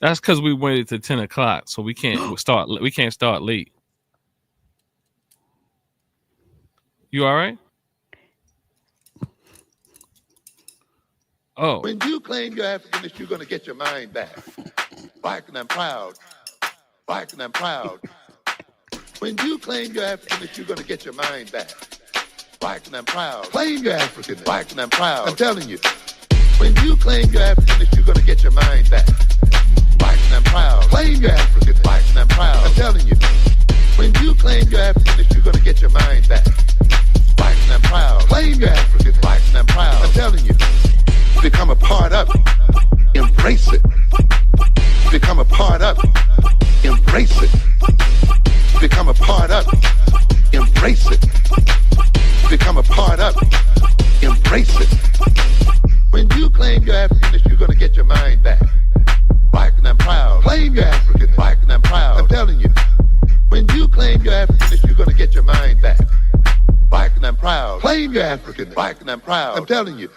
That's because we waited to 10 o'clock, so we can't start late. You all right? Oh. When you claim your Africanness, you're going to get your mind back. Black and I'm proud. Black and I'm proud. When you claim your Africanness, you're going to get your mind back. Black and I'm proud. Claim your Africanness. Black and I'm proud. I'm telling you. When you claim your Africanness, you're going to get your mind back. Black and I'm proud. Claim your Africanness. Black and I'm proud. I'm telling you. When you claim your Africanness, you're going to get your mind back. Black and I'm proud. Claim your Africanness. Black and I'm proud. I'm telling you. Become a part of it. Embrace it. Become a part of it. Embrace it. Become a part of it. Embrace it. Become a part of it. Embrace it. When you claim your Africanness, you're going to get your mind back. Black and I'm proud. Claim your African. Black and I'm proud. I'm telling you. When you claim your Africanness, you're going to get your mind back. Black and I'm proud. Claim your African. Black and I'm proud. I'm telling you.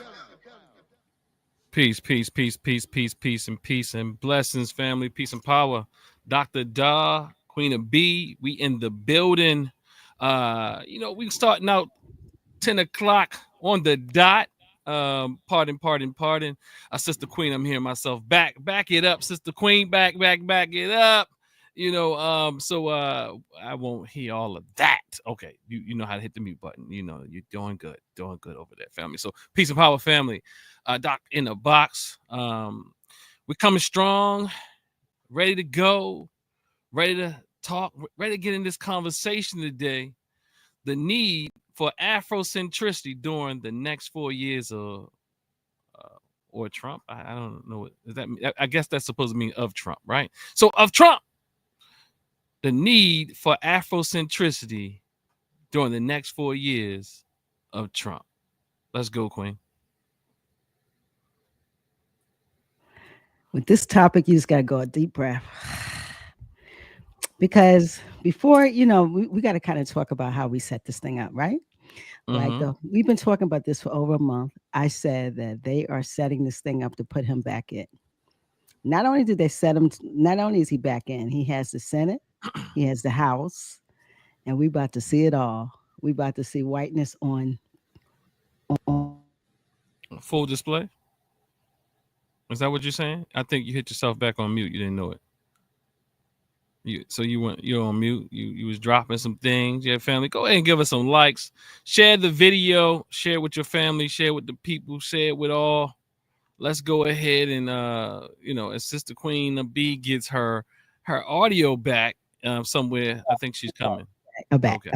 Peace, peace, peace, peace, peace, peace, and peace and blessings, family, peace and power. Dr. DAW, Queen of B, we in the building. We starting out 10 o'clock on the dot. Pardon. Sister Queen, I'm here myself. Back it up, Sister Queen. Back it up. So I won't hear all of that. Okay, you know how to hit the mute button. You know, you're doing good over there, family. So peace and power, family. Doc in the box. We're coming strong, ready to go, ready to talk, ready to get in this conversation today. The need for Afrocentricity during the next 4 years of or Trump. I don't know what does that mean. I guess that's supposed to mean of Trump, right? So of Trump. The need for Afrocentricity during the next 4 years of Trump. Let's go, Queen. With this topic, you just got to go a deep breath. Because before, we got to kind of talk about how we set this thing up, right? Like we've been talking about this for over a month. I said that they are setting this thing up to put him back in. Not only did they set him, not only is he back in, he has the Senate. He has the House, and we about to see it all. We about to see whiteness on full display. Is that what you're saying? I think you hit yourself back on mute. You didn't know it. You're on mute. You was dropping some things. Yeah, family, go ahead and give us some likes. Share the video. Share it with your family. Share with the people. Share it with all. Let's go ahead and as Sister Queen B gets her audio back. Somewhere, I think she's coming. Back. Okay.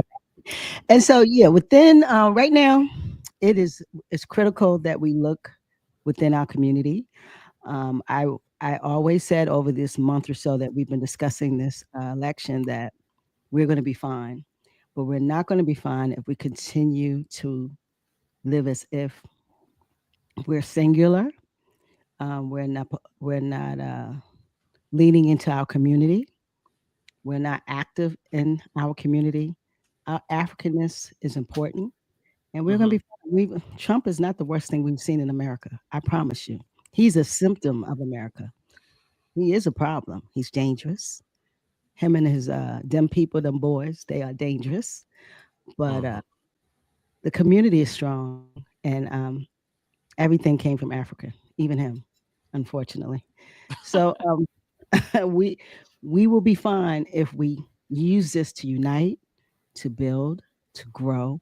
And so, within right now, it's critical that we look within our community. I always said over this month or so that we've been discussing this election that we're going to be fine, but we're not going to be fine if we continue to live as if we're singular. We're not leaning into our community. We're not active in our community. Our Africanness is important. And we're going to be, Trump is not the worst thing we've seen in America. I promise you. He's a symptom of America. He is a problem. He's dangerous. Him and his, them people, them boys, they are dangerous. But the community is strong. And everything came from Africa, even him, unfortunately. So we will be fine if we use this to unite, to build, to grow,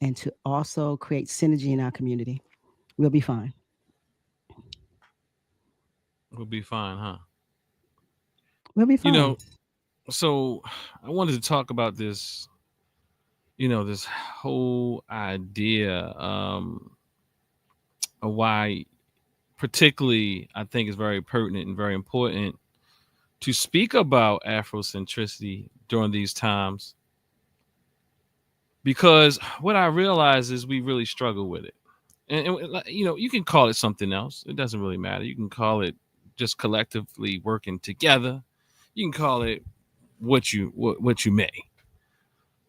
and to also create synergy in our community. We'll be fine. We'll be fine, huh? We'll be fine. So I wanted to talk about this, this whole idea of why particularly I think is very pertinent and very important to speak about Afrocentricity during these times. Because what I realize is we really struggle with it. And you can call it something else. It doesn't really matter. You can call it just collectively working together. You can call it what you may.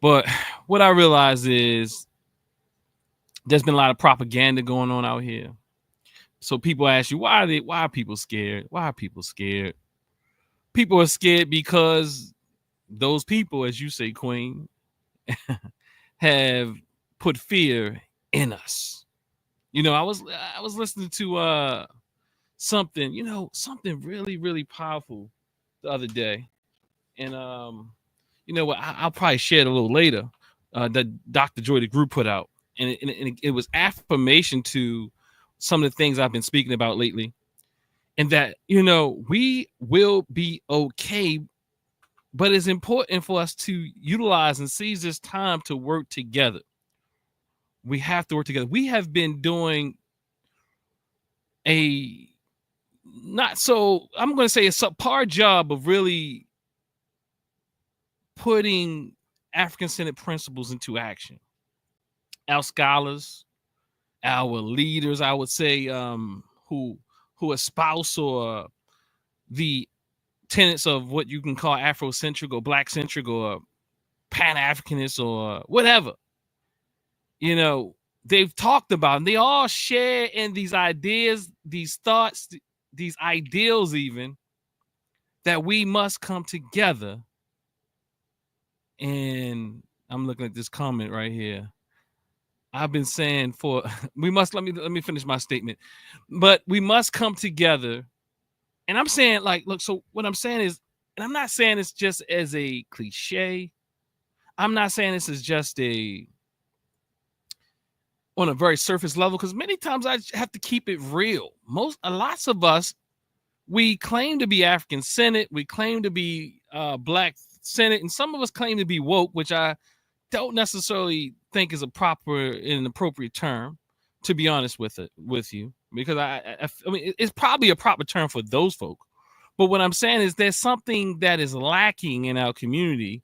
But what I realize is there's been a lot of propaganda going on out here. So people ask you, why are people scared? Why are people scared? People are scared because those people, as you say, Queen, have put fear in us. I was listening to something, something really, really powerful the other day. And you know what, I'll probably share it a little later. That Dr. Joy the group put out. And it was affirmation to some of the things I've been speaking about lately. And that, we will be okay, but it's important for us to utilize and seize this time to work together. We have to work together. We have been doing a not so, I'm going to say, a subpar job of really putting African-centered principles into action. Our scholars, our leaders, I would say, who espouse or the tenets of what you can call Afrocentric or Black-centric or Pan-Africanist or whatever. They've talked about, and they all share in these ideas, these thoughts, these ideals even, that we must come together. And I'm looking at this comment right here. I've been saying we must, let me finish my statement. But we must come together. And I'm saying, like, look, so what I'm saying is, and I'm not saying this just as a cliche. I'm not saying this is just on a very surface level, because many times I have to keep it real. Lots of us, we claim to be African Senate, we claim to be Black Senate, and some of us claim to be woke, which I don't necessarily think is a proper and appropriate term, to be honest with you, because I mean, it's probably a proper term for those folk. But what I'm saying is there's something that is lacking in our community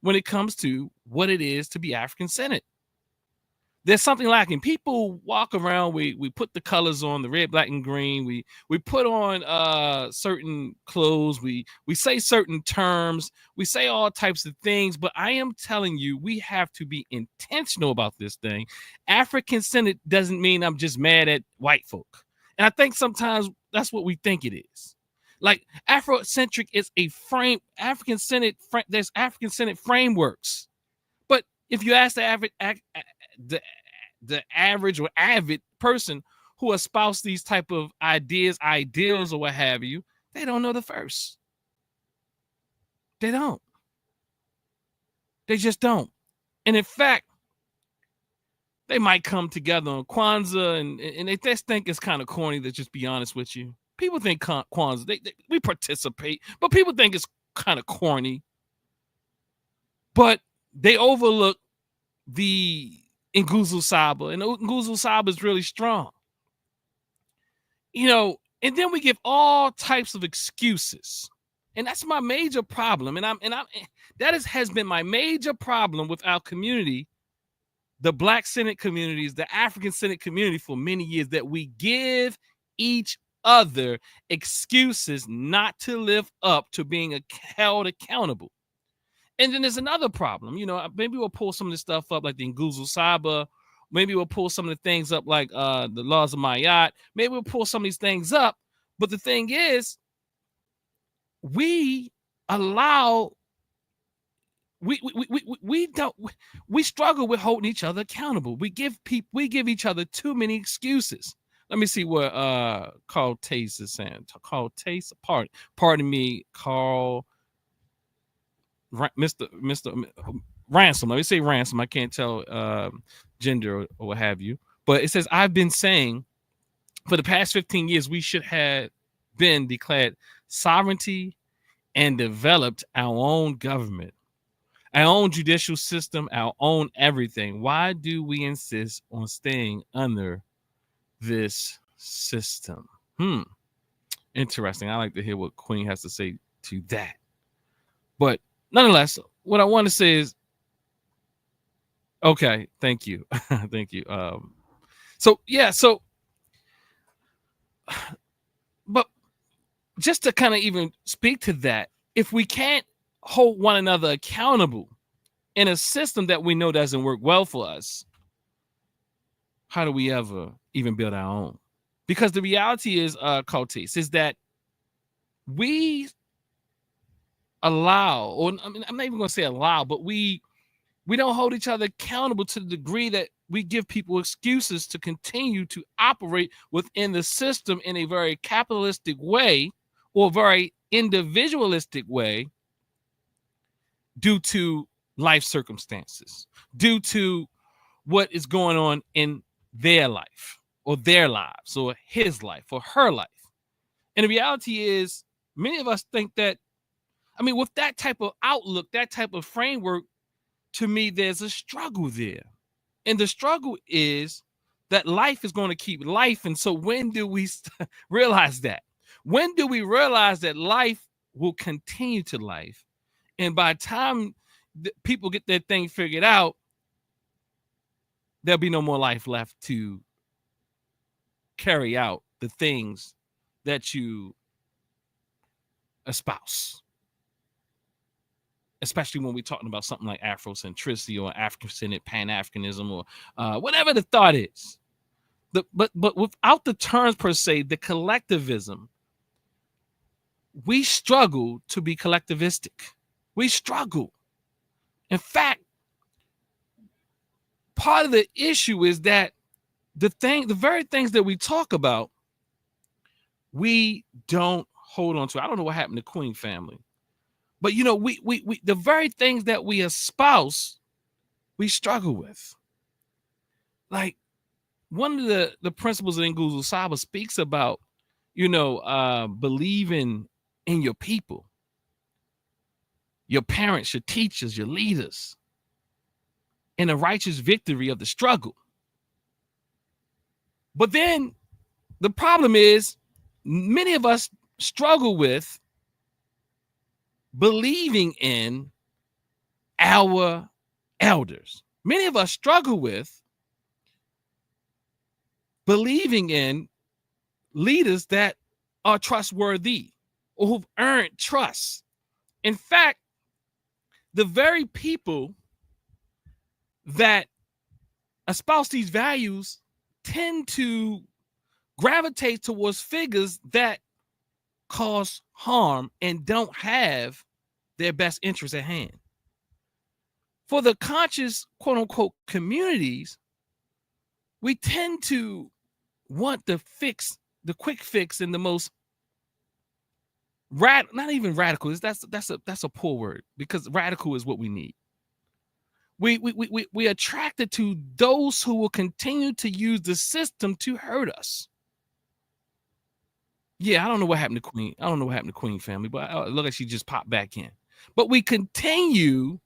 when it comes to what it is to be African Senate. There's something lacking. People walk around, we put the colors on, the red, black, and green. We put on certain clothes. We say certain terms. We say all types of things. But I am telling you, we have to be intentional about this thing. African Senate doesn't mean I'm just mad at white folk. And I think sometimes that's what we think it is. Like, Afrocentric is a frame. African Senate, there's African Senate frameworks. But if you ask the average or avid person who espouse these type of ideals, or what have you, they don't know the first. They don't. They just don't. And in fact, they might come together on Kwanzaa, and they just think it's kind of corny, to just be honest with you. People think Kwanzaa, we participate, but people think it's kind of corny. But they overlook the Nguzo Saba, and Nguzo Saba is really strong. And then we give all types of excuses. And that's my major problem. That has been my major problem with our community, the Black Senate communities, the African Senate community, for many years, that we give each other excuses not to live up to being held accountable. And then there's another problem. Maybe we'll pull some of this stuff up, like the Nguzo Saba. Maybe we'll pull some of the things up, like the laws of Mayat. Maybe we'll pull some of these things up. But the thing is, we struggle with holding each other accountable. We give each other too many excuses. Let me see what Carl Tace is saying. Carl Tace, pardon me, Carl. Mr. Ransom. Let me say Ransom. I can't tell gender or what have you. But it says, I've been saying for the past 15 years, we should have been declared sovereignty and developed our own government, our own judicial system, our own everything. Why do we insist on staying under this system? Interesting. I like to hear what Queen has to say to that. But nonetheless, what I want to say is, okay, thank you. Thank you. But just to kind of even speak to that, if we can't hold one another accountable in a system that we know doesn't work well for us, how do we ever even build our own? Because the reality is, Cultis, is that we allow, or I mean, I'm not even going to say allow, but we don't hold each other accountable to the degree that we give people excuses to continue to operate within the system in a very capitalistic way or very individualistic way due to life circumstances, due to what is going on in their life or their lives or his life or her life. And the reality is, many of us think that, I mean, with that type of outlook, that type of framework, to me, there's a struggle there. And the struggle is that life is going to keep life. And so when do we realize that? When do we realize that life will continue to life? And by the time people get their thing figured out, there'll be no more life left to carry out the things that you espouse. Especially when we're talking about something like Afrocentricity or African-centered Pan-Africanism or whatever the thought is. But without the terms per se, the collectivism, we struggle to be collectivistic. We struggle. In fact, part of the issue is that the very things that we talk about, we don't hold on to. I don't know what happened to Queen family. But, you know, we the very things that we espouse, we struggle with. Like, one of the principles of Nguzo Saba speaks about, you know, believing in your people, your parents, your teachers, your leaders, in a righteous victory of the struggle. But then the problem is, many of us struggle with believing in our elders. Many of us struggle with believing in leaders that are trustworthy or who've earned trust. In fact, the very people that espouse these values tend to gravitate towards figures that cause harm and don't have their best interests at hand. For the conscious, quote unquote, communities, we tend to want the quick fix, and the most not even radical. That's a poor word, because radical is what we need. We attracted to those who will continue to use the system to hurt us. Yeah, I don't know what happened to Queen. I don't know what happened to Queen family, but it looked like she just popped back in. But we continue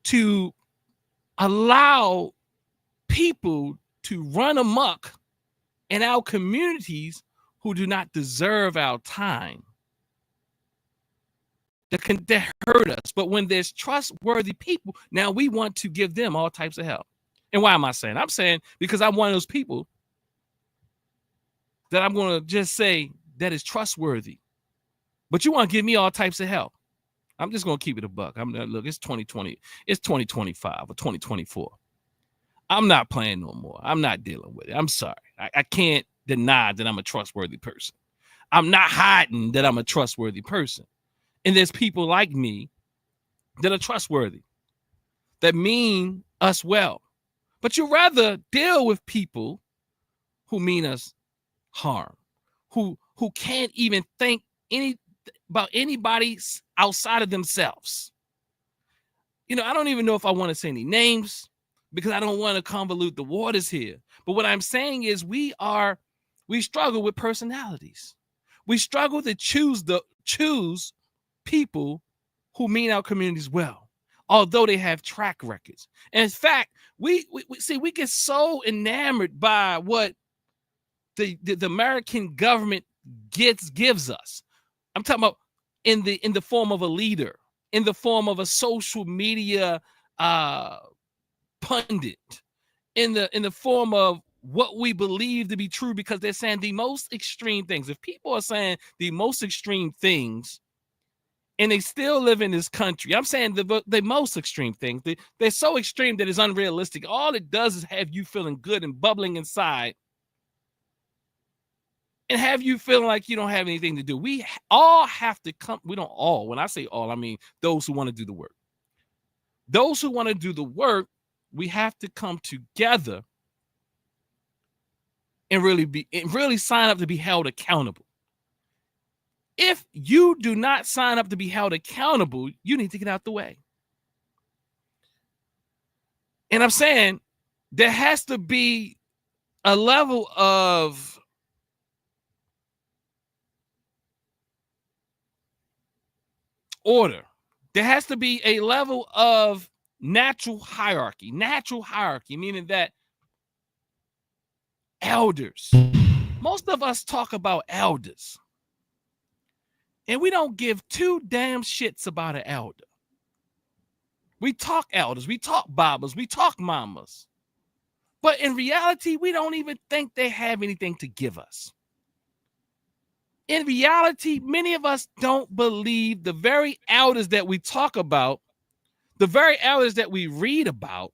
to allow people to run amok in our communities who do not deserve our time, that hurt us. But when there's trustworthy people, now we want to give them all types of help. And why am I saying? I'm saying because I'm one of those people that I'm going to just say that is trustworthy. But you want to give me all types of help. I'm just going to keep it a buck. Look, it's 2020. It's 2025 or 2024. I'm not playing no more. I'm not dealing with it. I'm sorry. I can't deny that I'm a trustworthy person. I'm not hiding that I'm a trustworthy person. And there's people like me that are trustworthy, that mean us well. But you rather deal with people who mean us harm, who can't even think about anybody outside of themselves. You know, I don't even know if I want to say any names because I don't want to convolute the waters here. But what I'm saying is we struggle with personalities. We struggle to choose people who mean our communities well, although they have track records. And in fact, we get so enamored by what the American government gives us. I'm talking about in the form of a leader, in the form of a social media pundit, in the form of what we believe to be true, because they're saying the most extreme things. If people are saying the most extreme things and they still live in this country, I'm saying the most extreme things, they're so extreme that it's unrealistic. All it does is have you feeling good and bubbling inside. and have you feeling like you don't have anything to do. We all have to come. We don't all. When I say all, I mean those who want to do the work. Those who want to do the work, we have to come together and really sign up to be held accountable. If you do not sign up to be held accountable, you need to get out the way. And I'm saying there has to be a level of order. There has to be a level of natural hierarchy, meaning that elders, most of us talk about elders, and we don't give two damn shits about an elder. We talk elders, we talk babas, we talk mamas, but in reality, we don't even think they have anything to give us. In reality, many of us don't believe the very elders that we talk about, the very elders that we read about,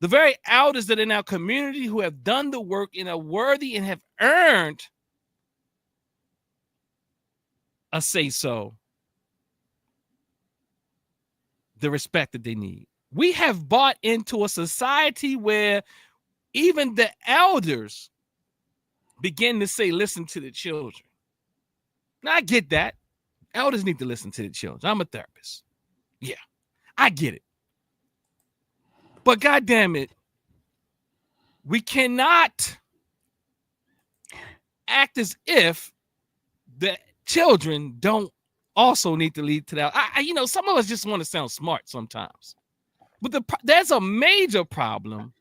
the very elders that in our community who have done the work and are worthy and have earned a say-so, the respect that they need. We have bought into a society where even the elders begin to say, listen to the children. Now, I get that. Elders need to listen to the children. I'm a therapist. Yeah, I get it. But goddamn it, we cannot act as if the children don't also need to lead to that. Some of us just want to sound smart sometimes. But there's a major problem.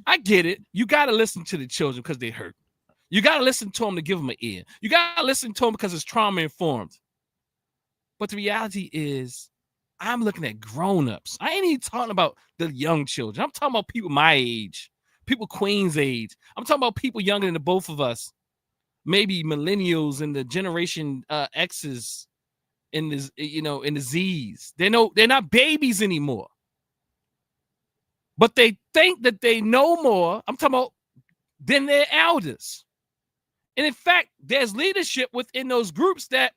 I get it. You got to listen to the children because they hurt. You got to listen to them to give them an ear. You got to listen to them because it's trauma informed. But the reality is, I'm looking at grown-ups. I ain't even talking about the young children. I'm talking about people my age, people Queen's age. I'm talking about people younger than the both of us. Maybe millennials and the generation X's and the in the Z's. They're not babies anymore. But they think that they know more. I'm talking about than their elders. And in fact, there's leadership within those groups that,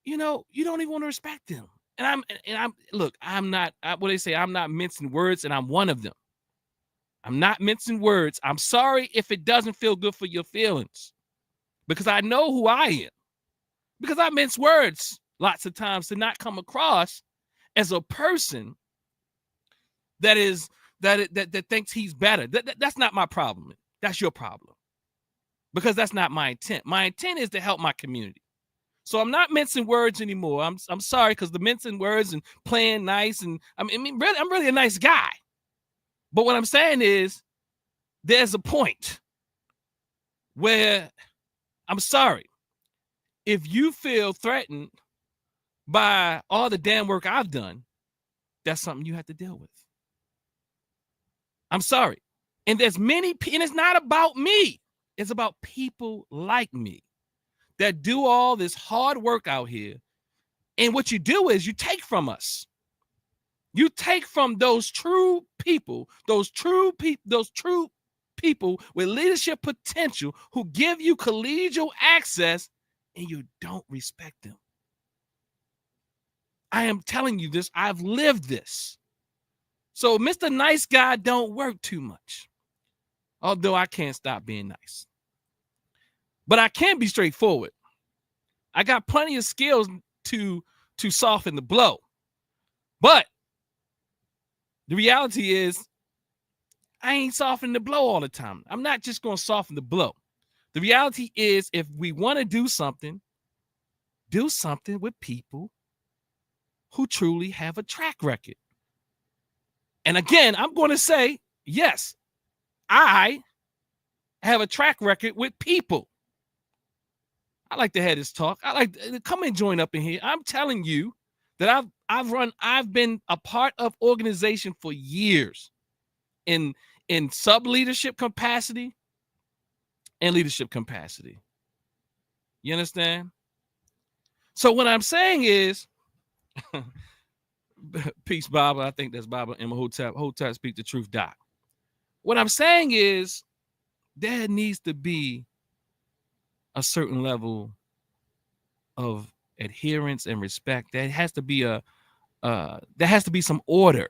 you don't even want to respect them. And I'm not what they say, I'm not mincing words, and I'm one of them. I'm not mincing words. I'm sorry if it doesn't feel good for your feelings, because I know who I am. Because I mince words lots of times to not come across as a person that thinks he's better. That's not my problem. That's your problem. Because that's not my intent. My intent is to help my community. So I'm not mincing words anymore. I'm sorry, because the mincing words and playing nice, and I'm really a nice guy. But what I'm saying is, there's a point where, I'm sorry, if you feel threatened by all the damn work I've done, that's something you have to deal with. I'm sorry. And there's many, and it's not about me. It's about people like me that do all this hard work out here. And what you do is you take from us. You take from those true people, those true people with leadership potential who give you collegial access, and you don't respect them. I am telling you this. I've lived this. So Mr. Nice Guy don't work too much. Although I can't stop being nice. But I can be straightforward. I got plenty of skills to soften the blow. But the reality is, I ain't softening the blow all the time. I'm not just going to soften the blow. The reality is, if we want to do something with people who truly have a track record. And again, I'm going to say, yes, I have a track record with people. I like to have this talk. I like to come and join up in here. I'm telling you that I've been a part of organization for years in sub leadership capacity and leadership capacity. You understand? So what I'm saying is, peace, Baba. I think that's Baba in my Hotep speak the truth, Doc. What I'm saying is, there needs to be a certain level of adherence and respect. There has to be some order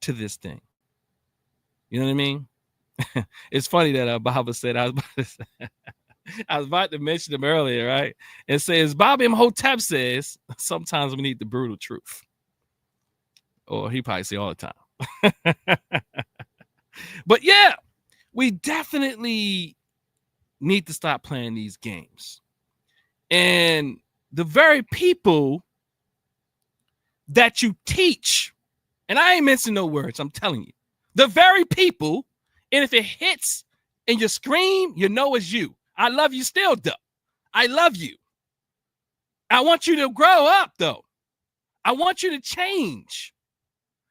to this thing. You know what I mean? It's funny that Baba said I was about to mention him earlier, right? It says Bobby Imhotep says sometimes we need the brutal truth, or he probably say all the time. But yeah, we definitely need to stop playing these games. And the very people that you teach, and I ain't missing no words, I'm telling you, the very people, and if it hits and you scream, you know it's you. I love you still, though. I love you. I want you to grow up, though. I want you to change.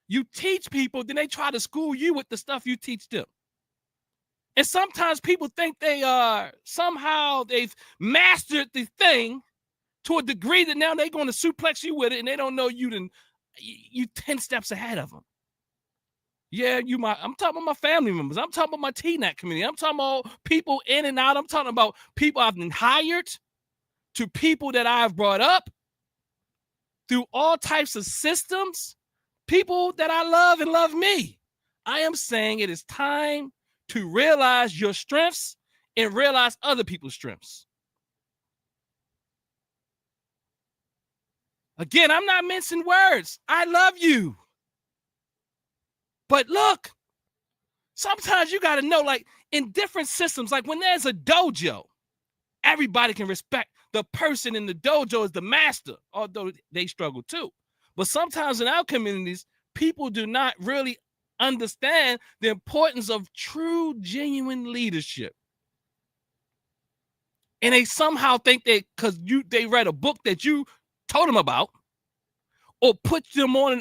You teach people, then they try to school you with the stuff you teach them. And sometimes people think they are somehow they've mastered the thing to a degree that now they're going to suplex you with it, and they don't know you 10 steps ahead of them. Yeah, I'm talking about my family members. I'm talking about my TNAC community. I'm talking about people in and out. I'm talking about people I've been hired, to people that I've brought up through all types of systems, people that I love and love me. I am saying it is time to realize your strengths and realize other people's strengths. Again, I'm not mincing words. I love you. But look, sometimes you got to know, like in different systems, like when there's a dojo, everybody can respect the person in the dojo as the master, although they struggle too. But sometimes in our communities, people do not really understand the importance of true, genuine leadership. And they somehow think because they read a book that you told them about, or put them on,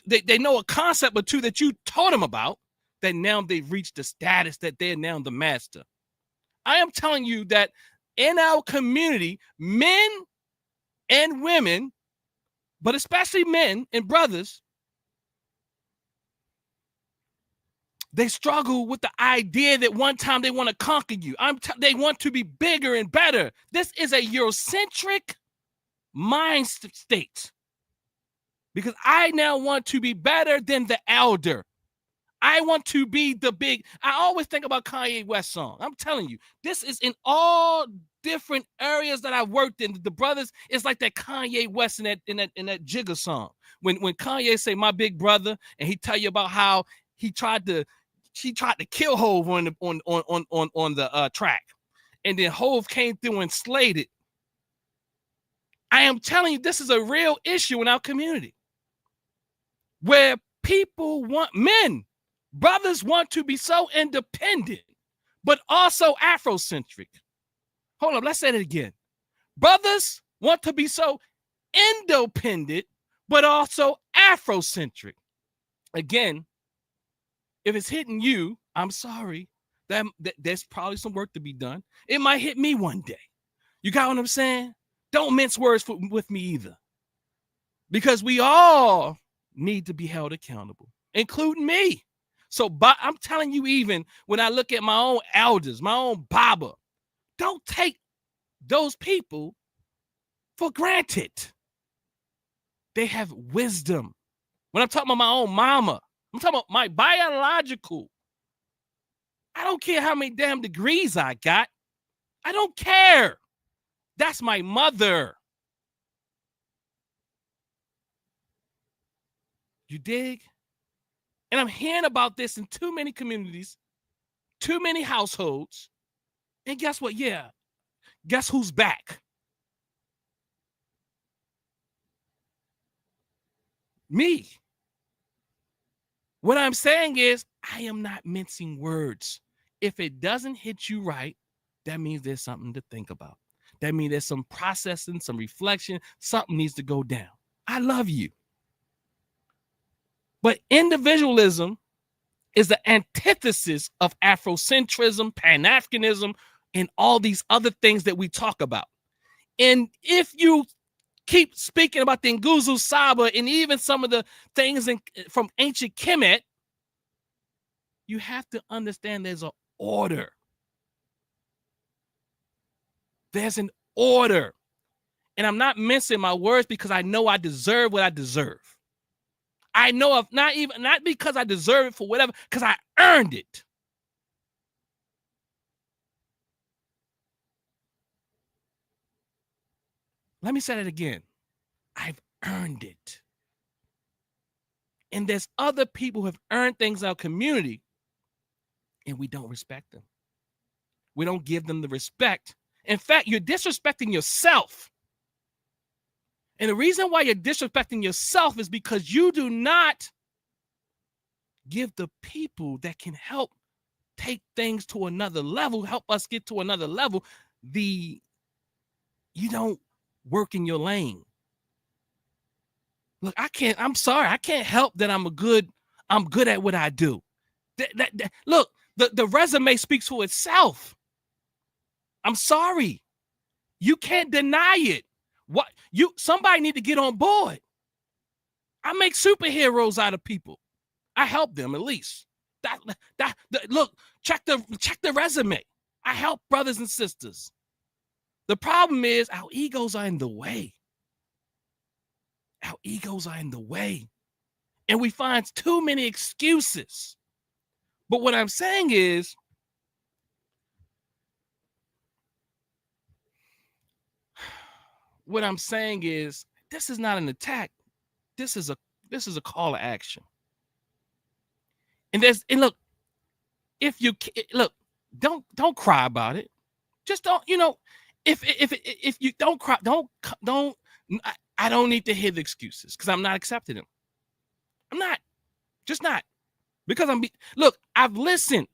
they know a concept or two that you told them about, that now they've reached the status that they're now the master. I am telling you that in our community, men and women, but especially men and brothers, they struggle with the idea that one time they want to conquer you. They want to be bigger and better. This is a Eurocentric mind state. Because I now want to be better than the elder. I want to be the big. I always think about Kanye West song. I'm telling you, this is in all different areas that I worked in. The brothers, it's like that Kanye West in that Jigga song. When Kanye say my big brother, and he tell you about how he tried to kill Hove on the track, and then Hove came through and slayed it. I am telling you, this is a real issue in our community, where brothers want to be so independent, but also Afrocentric. Hold on, let's say it again. Brothers want to be so independent, but also Afrocentric. Again, if it's hitting you, I'm sorry. There's probably some work to be done. It might hit me one day. You got what I'm saying? Don't mince words with me either. Because we all need to be held accountable, including me. So I'm telling you, even when I look at my own elders, my own Baba, don't take those people for granted. They have wisdom. When I'm talking about my own mama, I'm talking about my biological. I don't care how many damn degrees I got. I don't care. That's my mother. You dig? And I'm hearing about this in too many communities, too many households. And guess what? Yeah. Guess who's back? Me. What I'm saying is, I am not mincing words. If it doesn't hit you right, that means there's something to think about. That means there's some processing, some reflection, something needs to go down. I love you. But individualism is the antithesis of Afrocentrism, Pan-Africanism, and all these other things that we talk about. And if you keep speaking about the Nguzu Saba and even some of the things from ancient Kemet, you have to understand there's an order. There's an order. And I'm not mincing my words because I know I deserve what I deserve. I know of not because I deserve it for whatever, because I earned it. Let me say that again. I've earned it. And there's other people who have earned things in our community, and we don't respect them. We don't give them the respect. In fact, you're disrespecting yourself. And the reason why you're disrespecting yourself is because you do not give the people that can help take things to another level, help us get to another level, you don't work in your lane. Look, I'm sorry, I can't help that I'm good at what I do. Look, the resume speaks for itself. I'm sorry. You can't deny it. Somebody need to get on board. I make superheroes out of people. I help them at least. Look, check the resume. I help brothers and sisters. The problem is our egos are in the way. Our egos are in the way. And we find too many excuses. But what I'm saying is, this is not an attack. This is a call to action. And look, if you look, don't cry about it. Just don't, if you don't cry, I don't need to hear the excuses because I'm not accepting them. I'm not, just not, because look, I've listened.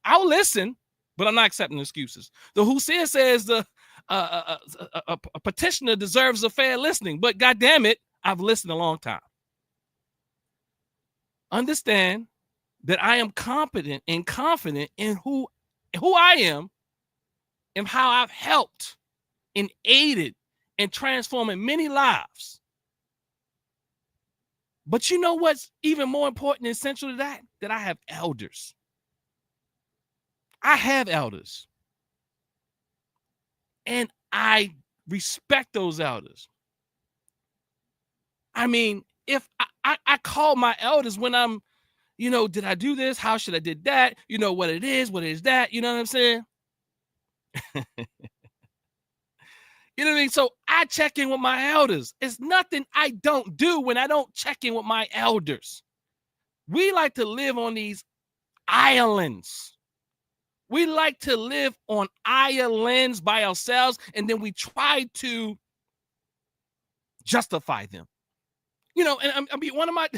I'll listen, but I'm not accepting excuses. The Hussein says a petitioner deserves a fair listening, but God damn it, I've listened a long time. Understand that I am competent and confident in who I am and how I've helped and aided in transforming many lives. But you know what's even more important and essential to that? That I have elders. I have elders. And I respect those elders. I mean, if I call my elders when I'm, did I do this? How should I did that? What it is that? You know what I'm saying? You know what I mean? So I check in with my elders. It's nothing I don't do when I don't check in with my elders. We like to live on these islands. We like to live on islands by ourselves, and then we try to justify them. And I mean, one of my,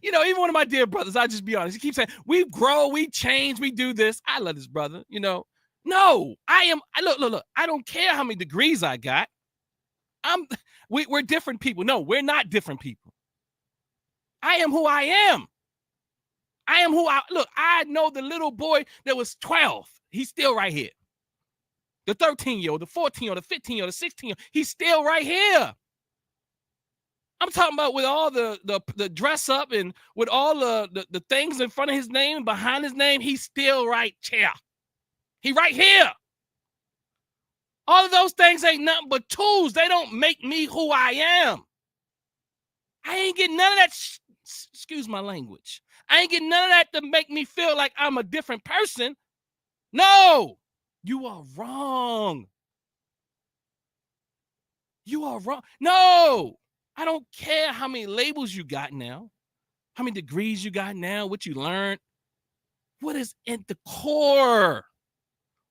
even one of my dear brothers, I'll just be honest, he keeps saying, we grow, we change, we do this. I love this brother, No, look, I don't care how many degrees I got. We're different people. No, we're not different people. I am who I am. I know the little boy that was 12. He's still right here. The 13-year-old, the 14-year-old, the 15-year-old, the 16-year-old, he's still right here. I'm talking about with all the dress up and with all the things in front of his name and behind his name, he's still right here. He right here. All of those things ain't nothing but tools. They don't make me who I am. I ain't getting none of that, excuse my language. I ain't getting none of that to make me feel like I'm a different person. No, you are wrong. You are wrong. No, I don't care how many labels you got now, how many degrees you got now, what you learned. What is at the core?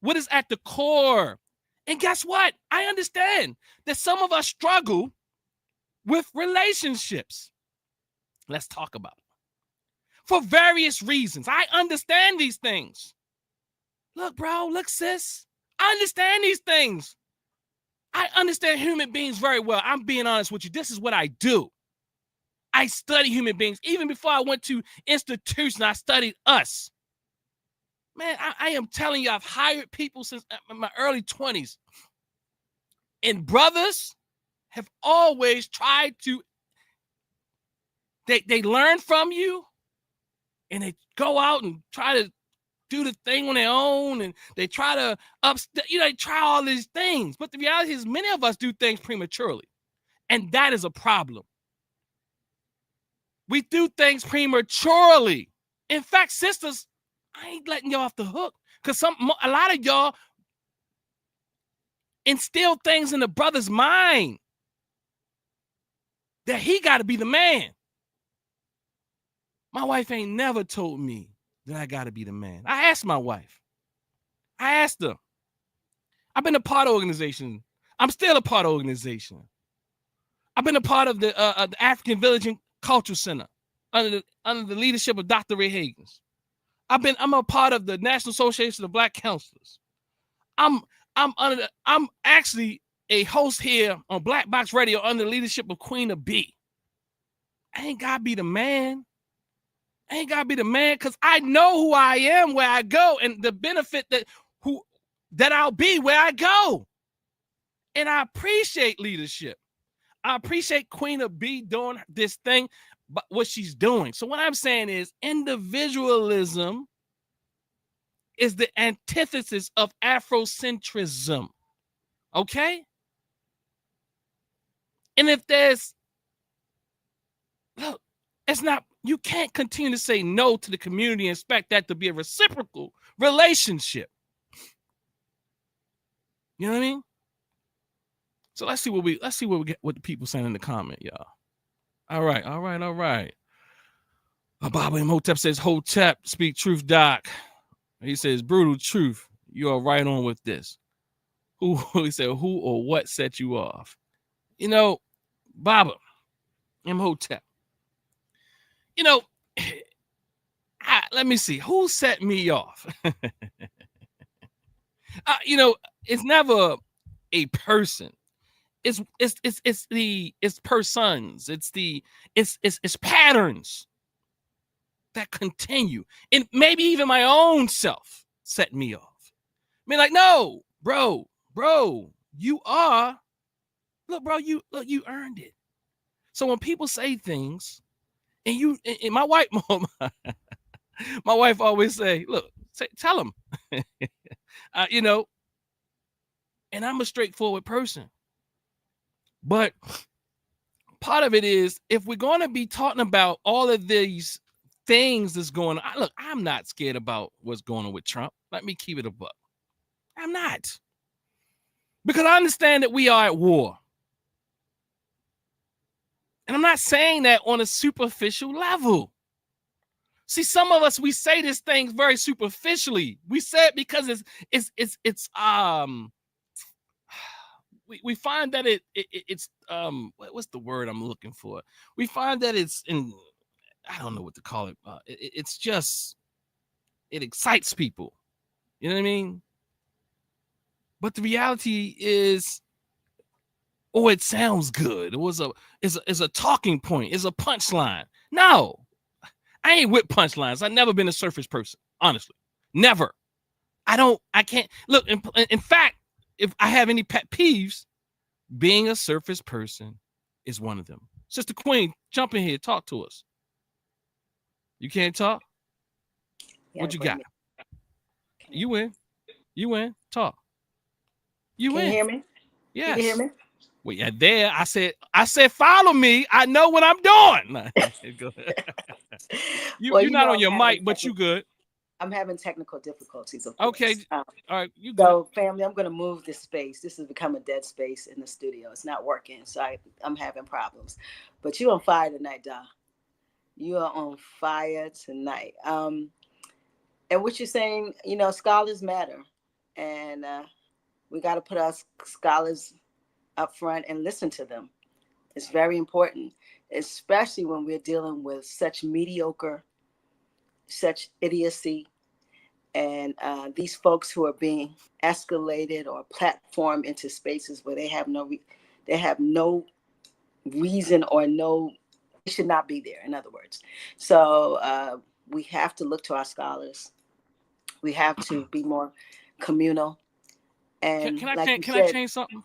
What is at the core? And guess what? I understand that some of us struggle with relationships. Let's talk about it. For various reasons. I understand these things. Look, bro, look, sis. I understand these things. I understand human beings very well. I'm being honest with you. This is what I do. I study human beings. Even before I went to institution, I studied us. Man, I am telling you, I've hired people since my early 20s. And brothers have always tried to, they learn from you and they go out and try to do the thing on their own, and they try to they try all these things. But the reality is many of us do things prematurely. And that is a problem. We do things prematurely. In fact, sisters, I ain't letting y'all off the hook, because a lot of y'all instill things in the brother's mind that he got to be the man. My wife ain't never told me that I got to be the man. I asked my wife. I asked her. I've been a part of organization. I'm still a part of organization. I've been a part of the African Village and Cultural Center under the leadership of Dr. Ray Higgins. I'm a part of the National Association of Black Counselors. I'm actually a host here on Black Box Radio under the leadership of Queen B. I ain't gotta be the man. I ain't gotta be the man, because I know who I am where I go, and the benefit that I'll be where I go. And I appreciate leadership. I appreciate Queen B doing this thing, but what she's doing. So what I'm saying is individualism is the antithesis of Afrocentrism. Okay? And if it's not, you can't continue to say no to the community and expect that to be a reciprocal relationship. You know what I mean? So let's see what we get, what the people saying in the comment, y'all. All right. Baba Imhotep says, Hotep, speak truth, Doc. He says, brutal truth. You are right on with this. He said, who or what set you off? Baba Imhotep. Let me see. Who set me off? It's never a person. It's persons. It's patterns that continue, and maybe even my own self set me off. I mean, like, no, bro, you are. Look, bro, you earned it. So when people say things, and my wife, my wife always say, look, tell them, and I'm a straightforward person. But part of it is, if we're going to be talking about all of these things that's going on, look, I'm not scared about what's going on with Trump. Let me keep it a buck. I'm not. Because I understand that we are at war. And I'm not saying that on a superficial level. See, some of us, we say this thing very superficially. We say it because we find that it's what's the word I'm looking for? We find that it's in, I don't know what to call it. It's just, it excites people. You know what I mean? But the reality is, it sounds good. It's a talking point. It's a punchline. No, I ain't with punchlines. I've never been a surface person, honestly. Never. I can't. Look, in fact, if I have any pet peeves, being a surface person is one of them. Sister Queen, jump in here. Talk to us. You can't talk? Yeah, what you got? You win. Talk. You win. Can you hear me? Yes. You can hear me? Well, yeah, there. I said, follow me. I know what I'm doing. You're not on your mic, but you good. I'm having technical difficulties, of course. Okay. All right. You good. So, family, I'm going to move this space. This has become a dead space in the studio. It's not working, so I'm having problems. But you're on fire tonight, DAW. You are on fire tonight. And what you're saying, scholars matter. And we got to put our scholars up front and listen to them. It's very important, especially when we're dealing with such mediocre, such idiocy, and these folks who are being escalated or platformed into spaces where they have no reason or they should not be there, in other words. So we have to look to our scholars. We have to be more communal. And can I change something?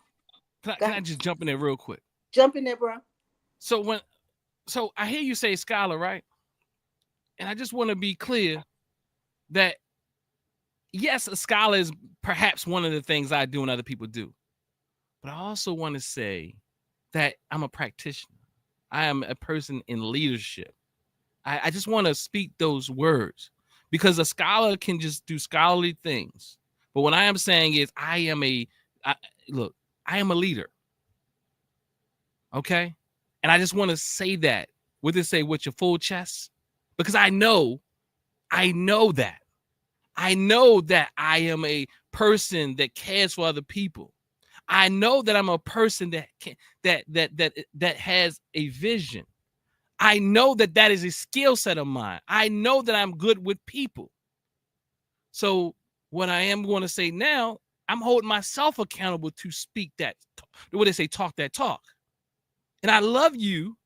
Can I just jump in there real quick? Jump in there, bro. So I hear you say scholar, right? And I just want to be clear that yes, a scholar is perhaps one of the things I do and other people do. But I also want to say that I'm a practitioner. I am a person in leadership. I just want to speak those words because a scholar can just do scholarly things. But what I am saying is I am a leader. Okay. And I just want to say that with your full chest, because I know that. I know that I am a person that cares for other people. I know that I'm a person that has a vision. I know that is a skill set of mine. I know that I'm good with people. So what I am going to say now, I'm holding myself accountable to speak that, what they say, talk that talk. And I love you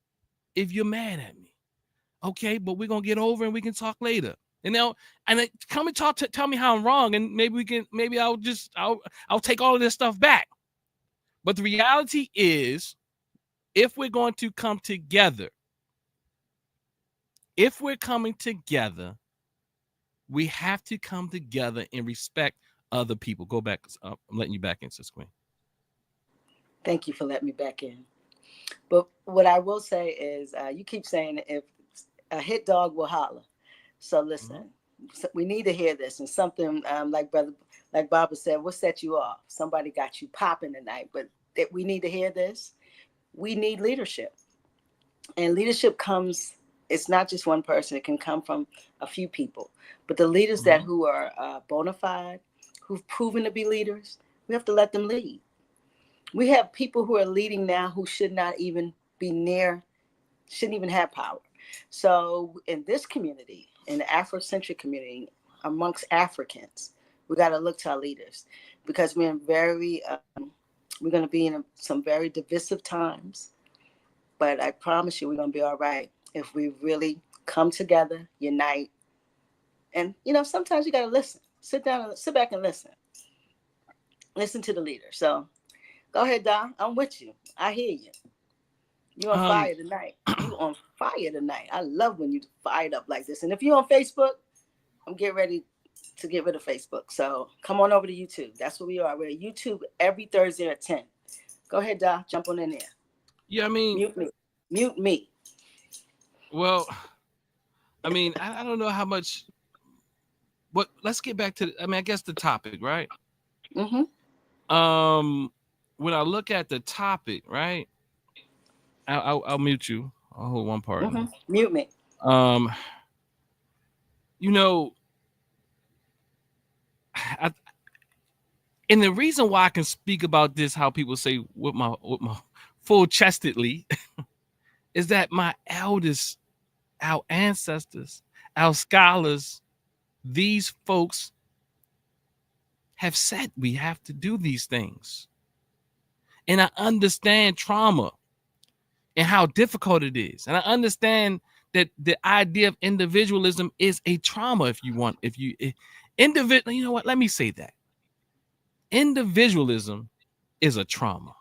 if you're mad at me. Okay, but we're going to get over and we can talk later. And now, come and tell me how I'm wrong, and maybe I'll take all of this stuff back. But the reality is, if we're going to come together, if we're coming together, we have to come together and respect other people. Go back. I'm letting you back in, Sis Queen. Thank you for letting me back in. But what I will say is, you keep saying if a hit dog will holler. So listen, we need to hear this. And something like Barbara said, what set you off? Somebody got you popping tonight, but that we need to hear this. We need leadership. And leadership comes, it's not just one person. It can come from a few people. But the leaders who are bona fide, who've proven to be leaders, we have to let them lead. We have people who are leading now who should not even be near, shouldn't even have power. So in this community, in the Afrocentric community, amongst Africans, we got to look to our leaders, because we're going to be in some very divisive times. But I promise you, we're going to be all right if we really come together, unite. And, sometimes you got to listen. Sit back and listen. Listen to the leader. So go ahead, Don. I'm with you. I hear you. You're on fire tonight. You on fire tonight. I love when you fired up like this. And if you're on Facebook, I'm getting ready to get rid of Facebook. So come on over to YouTube. That's where we are. We're at YouTube every Thursday at 10. Go ahead, Don. Jump on in there. Yeah, I mean, mute me. Well, I mean, I don't know how much. But let's get back to. I guess the topic, right? Mm-hmm. When I look at the topic, right? I'll mute you. I'll hold one part. Mm-hmm. Mute me. And the reason why I can speak about this, how people say with my full chestedly, is that my elders, our ancestors, our scholars, these folks have said we have to do these things. And I understand trauma and how difficult it is. And I understand that the idea of individualism is a trauma. You know what? Let me say that. Individualism is a trauma.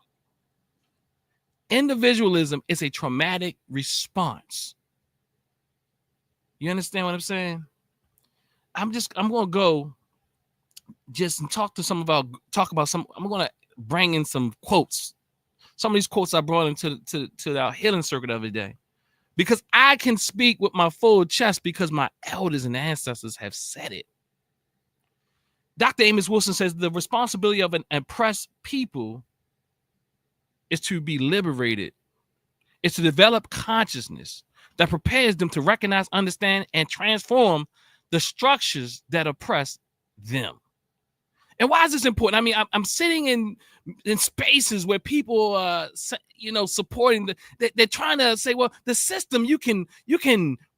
Individualism is a traumatic response. You understand what I'm saying? I'm going to go just and talk about some. I'm going to bring in some quotes. Some of these quotes I brought into our healing circuit the other day, because I can speak with my full chest because my elders and ancestors have said it. Dr. Amos Wilson says the responsibility of an oppressed people is to be liberated. It's to develop consciousness that prepares them to recognize, understand, and transform the structures that oppress them. And why is this important? I mean, I'm sitting in spaces where people are, supporting they're trying to say, well, the system, you can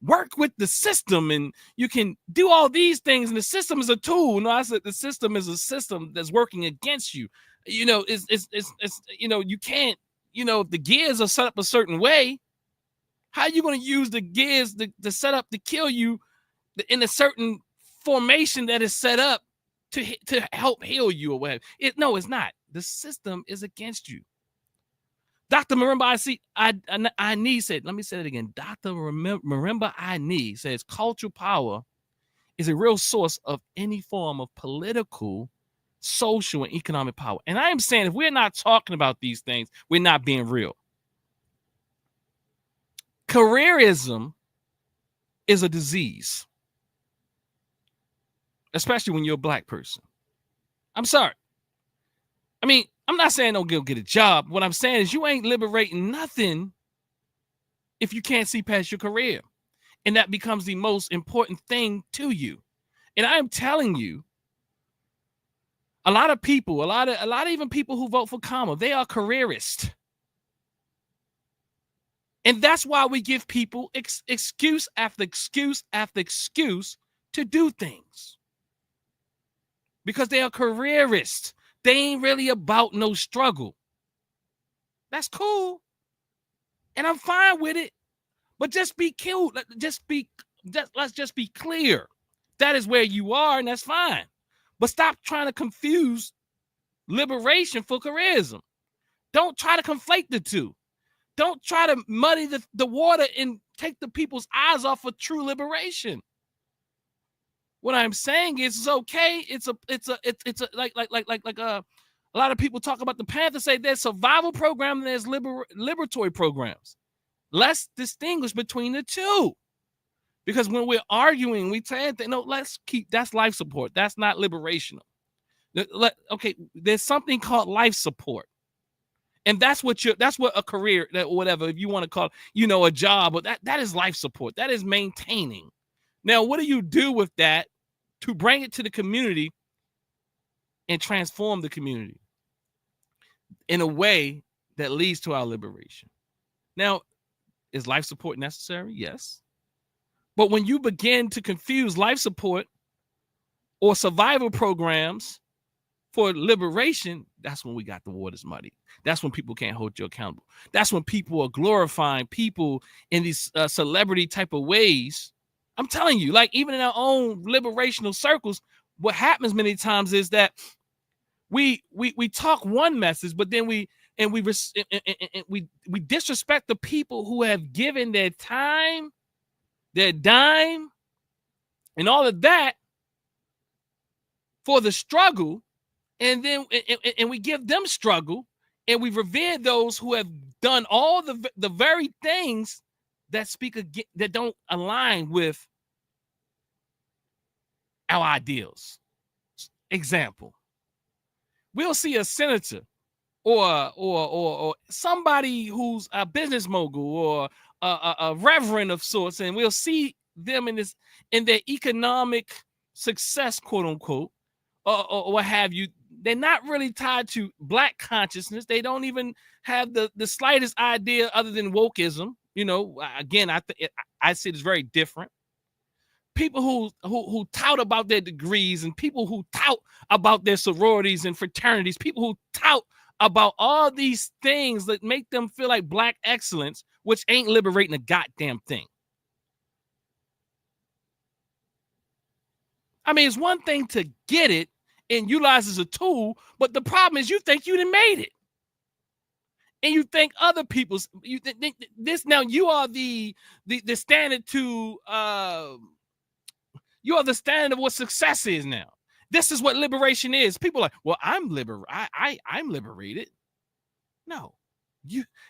work with the system and you can do all these things, and the system is a tool. No, I said the system is a system that's working against you. It's you can't, the gears are set up a certain way. How are you going to use the gears to set up to kill you in a certain formation that is set up to help heal you or whatever? No, it's not. The system is against you. Dr. Marimba I said, let me say it again. Dr. Marimba I says cultural power is a real source of any form of political, social, and economic power. And I am saying if we're not talking about these things, we're not being real. Careerism is a disease, especially when you're a black person. I'm sorry. I mean, I'm not saying don't go get a job. What I'm saying is you ain't liberating nothing if you can't see past your career. And that becomes the most important thing to you. And I am telling you, a lot of people, a lot of even people who vote for Kamala, they are careerists. And that's why we give people excuse after excuse after excuse to do things. Because they are careerists. They ain't really about no struggle. That's cool. And I'm fine with it. But just be cute. Let's just be clear. That is where you are, and that's fine. But stop trying to confuse liberation for careerism. Don't try to conflate the two. Don't try to muddy the water and take the people's eyes off of true liberation. What I'm saying is it's okay. It's like a lot of people talk about the Panther, say there's survival program and there's liberatory programs. Let's distinguish between the two. Because when we're arguing, we say, no, let's keep, that's life support. That's not liberational. Okay, there's something called life support. And that's what a career, that whatever, if you want to call it, a job, but that is life support. That is maintaining. Now, what do you do with that to bring it to the community and transform the community in a way that leads to our liberation? Now, is life support necessary? Yes. But when you begin to confuse life support or survival programs for liberation, that's when we got the waters muddy. That's when people can't hold you accountable. That's when people are glorifying people in these celebrity type of ways. I'm telling you, like even in our own liberational circles, what happens many times is that we talk one message, but then we disrespect the people who have given their time, their dime, and all of that for the struggle, and then and we give them struggle, and we revere those who have done all the very things that that don't align with our ideals. Example: we'll see a senator or somebody who's a business mogul or a reverend of sorts, and we'll see them in their economic success, quote unquote, or what have you. They're not really tied to black consciousness. They don't even have the slightest idea other than wokeism. Again, I see it's very different. People who tout about their degrees, and people who tout about their sororities and fraternities, people who tout about all these things that make them feel like black excellence, which ain't liberating a goddamn thing. I mean, it's one thing to get it and utilize as a tool, but the problem is you think you done made it. And you think other people's, you think this, now you are the standard to, you are the standard of what success is now. This is what liberation is. People are like, well, I'm liberated. No,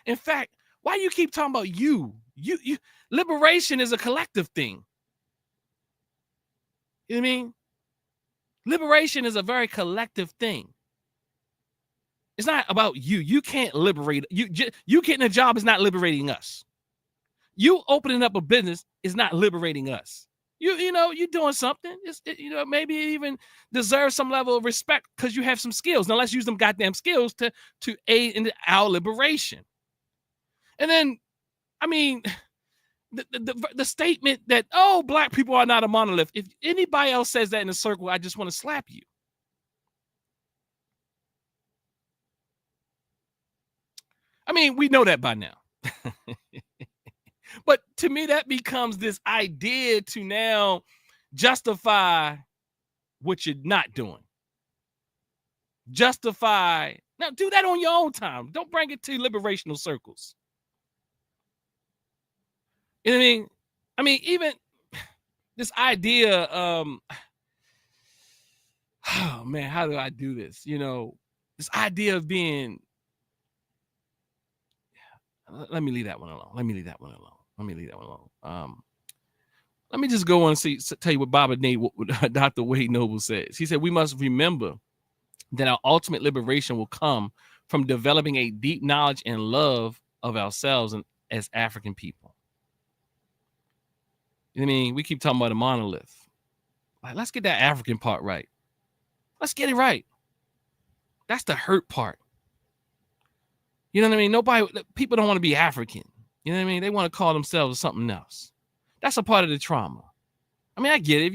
in fact, why you keep talking about you? Liberation is a collective thing. You know what I mean? Liberation is a very collective thing. It's not about you. You can't liberate. You getting a job is not liberating us. You opening up a business is not liberating us. You're doing something. Maybe it even deserves some level of respect because you have some skills. Now let's use them goddamn skills to aid in our liberation. And then, I mean, the statement that, oh, black people are not a monolith. If anybody else says that in a circle, I just want to slap you. I mean, we know that by now. But to me, that becomes this idea to now justify what you're not doing. Justify. Now, do that on your own time. Don't bring it to liberational circles. You know what I mean? Even this idea, oh man, how do I do this? This idea of being, let me leave that one alone. Let me just go on and tell you what Dr. Wade Noble says. He said, we must remember that our ultimate liberation will come from developing a deep knowledge and love of ourselves and as African people. You know what I mean? We keep talking about a monolith. Like, let's get that African part right. Let's get it right. That's the hurt part. You know what I mean? People don't want to be African. You know what I mean? They want to call themselves something else. That's a part of the trauma. I mean, I get it.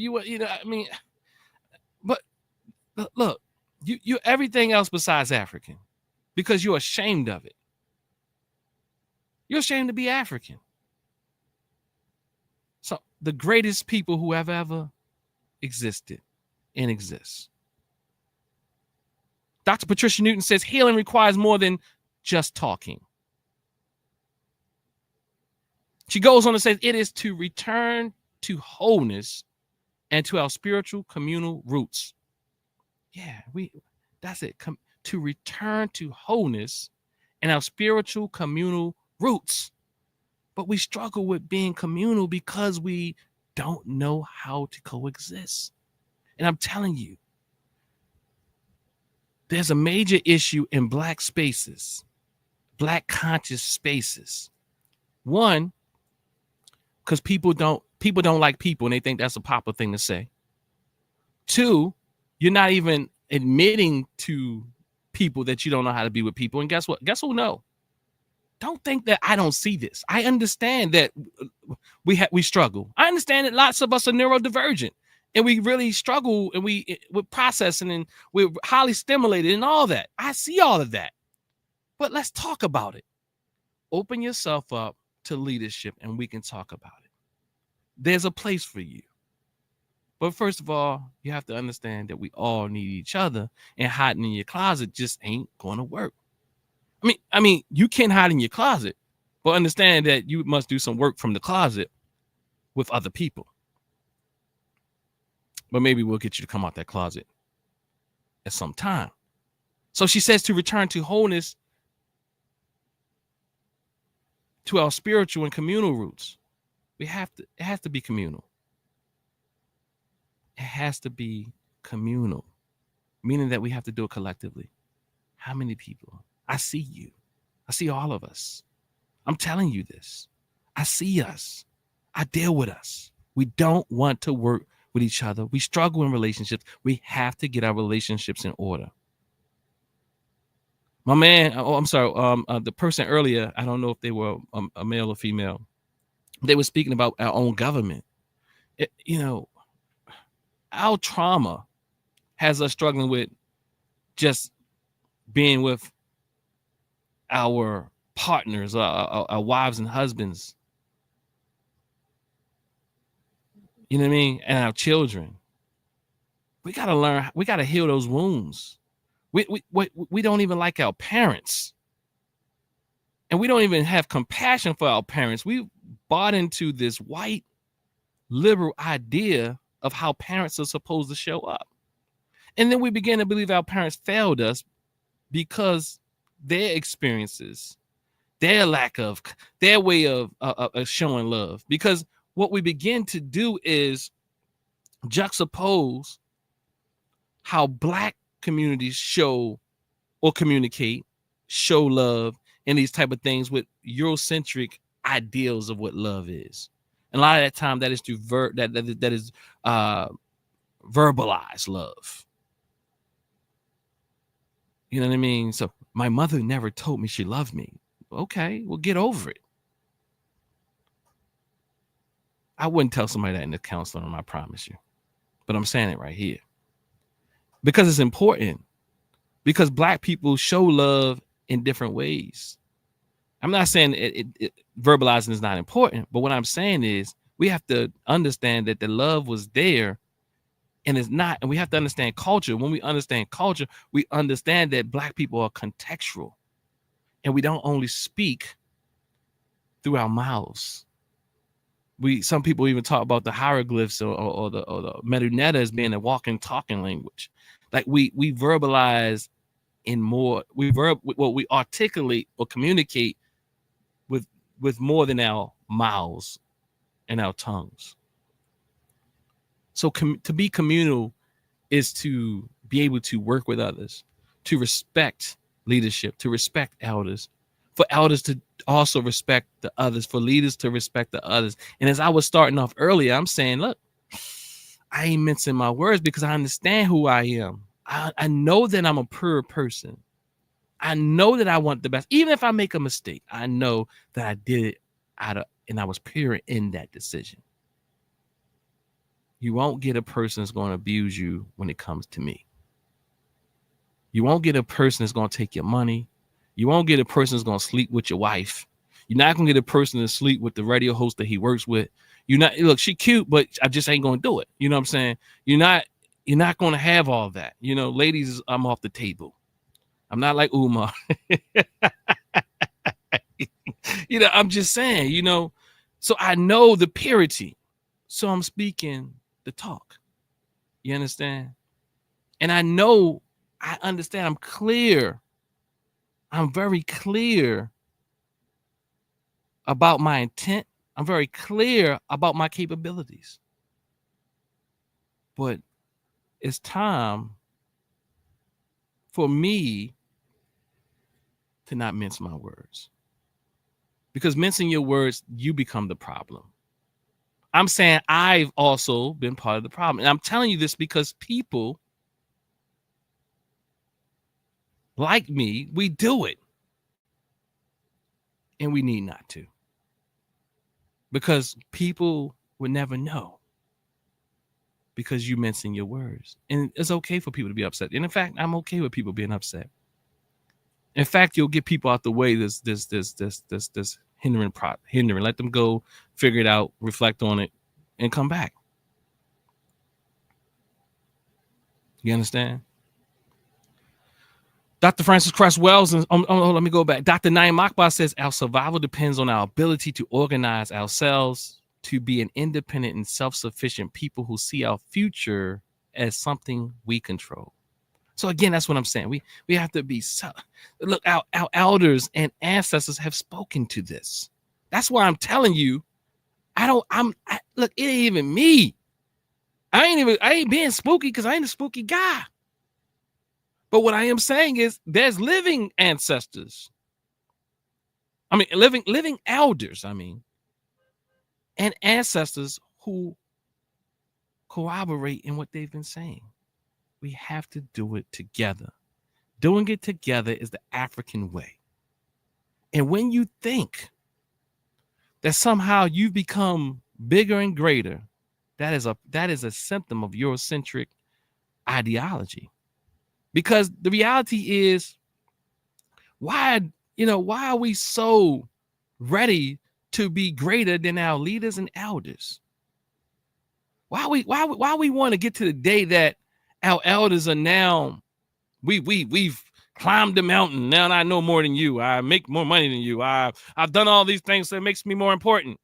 But look, you're everything else besides African because you're ashamed of it. You're ashamed to be African. So the greatest people who have ever existed and exist. Dr. Patricia Newton says healing requires more than just talking. She goes on to say it is to return to wholeness and to our spiritual communal roots. Yeah, that's it. To return to wholeness and our spiritual communal roots. But we struggle with being communal because we don't know how to coexist. And I'm telling you, there's a major issue in Black spaces, Black conscious spaces. One, because people don't like people and they think that's a popular thing to say. Two, you're not even admitting to people that you don't know how to be with people. And guess what? Guess who knows? Don't think that I don't see this. I understand that we struggle. I understand that lots of us are neurodivergent and we really struggle and we're processing and we're highly stimulated and all that. I see all of that. But let's talk about it. Open yourself up to leadership and we can talk about it. There's a place for you. But first of all, you have to understand that we all need each other, and hiding in your closet just ain't going to work. I mean, you can hide in your closet, but understand that you must do some work from the closet with other people. But maybe we'll get you to come out that closet at some time. So she says to return to wholeness, to our spiritual and communal roots. It has to be communal. It has to be communal, meaning that we have to do it collectively. How many people? I see you. I see all of us. I'm telling you this. I see us. I deal with us. We don't want to work with each other. We struggle in relationships. We have to get our relationships in order. My man, I'm sorry, the person earlier, I don't know if they were a male or female. They were speaking about our own government. Our trauma has us struggling with just being with our partners, our wives and husbands. You know what I mean? And our children. We got to learn. We got to heal those wounds. We don't even like our parents. And we don't even have compassion for our parents. We bought into this white liberal idea of how parents are supposed to show up. And then we begin to believe our parents failed us because their experiences, their way of showing love. Because what we begin to do is juxtapose how Black communities show or communicate, show love, and these type of things with Eurocentric ideals of what love is. And a lot of that time that is through verbalized love. You know what I mean? So my mother never told me she loved me. Okay, well, get over it. I wouldn't tell somebody that in the counseling room, I promise you. But I'm saying it right here. Because it's important. Because Black people show love in different ways. I'm not saying verbalizing is not important, but what I'm saying is we have to understand that the love was there and it's not, and we have to understand culture. When we understand culture, we understand that Black people are contextual and we don't only speak through our mouths, Some people even talk about the hieroglyphs or the metuneta as being a walking, talking language. Like we verbalize in more, we articulate or communicate with more than our mouths and our tongues. So to be communal is to be able to work with others, to respect leadership, to respect elders, for elders to also respect the others, for leaders to respect the others. And as I was starting off earlier, I'm saying, look, I ain't mincing my words because I understand who I am. I know that I'm a pure person. I know that I want the best. Even if I make a mistake, I know that I did it and I was pure in that decision. You won't get a person that's going to abuse you when it comes to me. You won't get a person that's going to take your money. You won't get a person that's going to sleep with your wife. You're not going to get a person to sleep with the radio host that he works with. Look, she cute, but I just ain't going to do it. You know what I'm saying? You're not going to have all that. Ladies, I'm off the table. I'm not like Umar. I'm just saying, so I know the purity. So I'm speaking the talk. You understand? And I understand. I'm clear. I'm very clear about my intent. I'm very clear about my capabilities. But it's time for me to not mince my words. Because mincing your words, you become the problem. I'm saying I've also been part of the problem. And I'm telling you this because people like me, we do it. And we need not to. Because people would never know. Because you mincing your words. And it's okay for people to be upset. And in fact, I'm okay with people being upset. In fact, you'll get people out the way this hindering. Let them go, figure it out, reflect on it, and come back. You understand? Dr. Francis Cress Wells, and let me go back. Dr. Naim Akbar says our survival depends on our ability to organize ourselves to be an independent and self-sufficient people who see our future as something we control. So again, that's what I'm saying. We have to be look. Our elders and ancestors have spoken to this. That's why I'm telling you. Look. It ain't even me. I ain't being spooky because I ain't a spooky guy. But what I am saying is there's living ancestors. Living elders, and ancestors who corroborate in what they've been saying. We have to do it together. Doing it together is the African way. And when you think that somehow you've become bigger and greater, that is a symptom of Eurocentric ideology. Because the reality is, why are we so ready to be greater than our leaders and elders? Why we want to get to the day that our elders are now, we've climbed the mountain. Now I know more than you. I make more money than you. I've done all these things, so it makes me more important.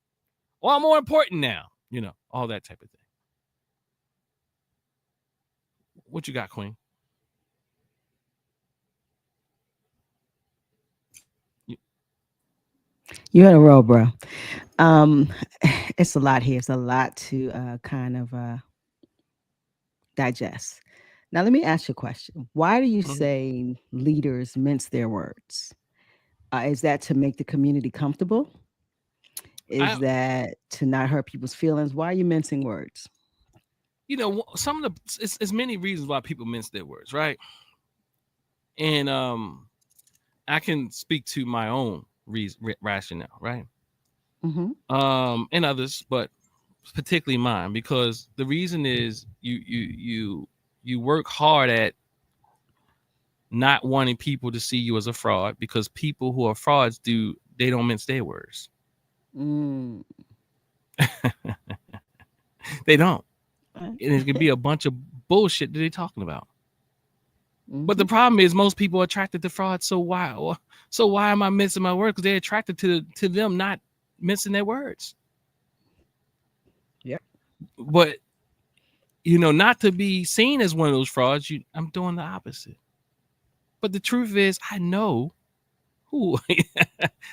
Well, I'm more important now. All that type of thing. What you got, Queen? You're in a row, bro. It's a lot here. It's a lot to kind of digest. Now, let me ask you a question. Why do you say leaders mince their words? Is that to make the community comfortable? Is that to not hurt people's feelings? Why are you mincing words? Some of it's many reasons why people mince their words, right? And I can speak to my own rationale, right? And others, but particularly mine, because the reason is you work hard at not wanting people to see you as a fraud, because people who are frauds they don't mince their words. They don't. And it can be a bunch of bullshit that they're talking about. But the problem is most people are attracted to fraud. So why am I mincing my words? Because they're attracted to them not mincing their words. But not to be seen as one of those frauds, I'm doing the opposite. But the truth is, I know who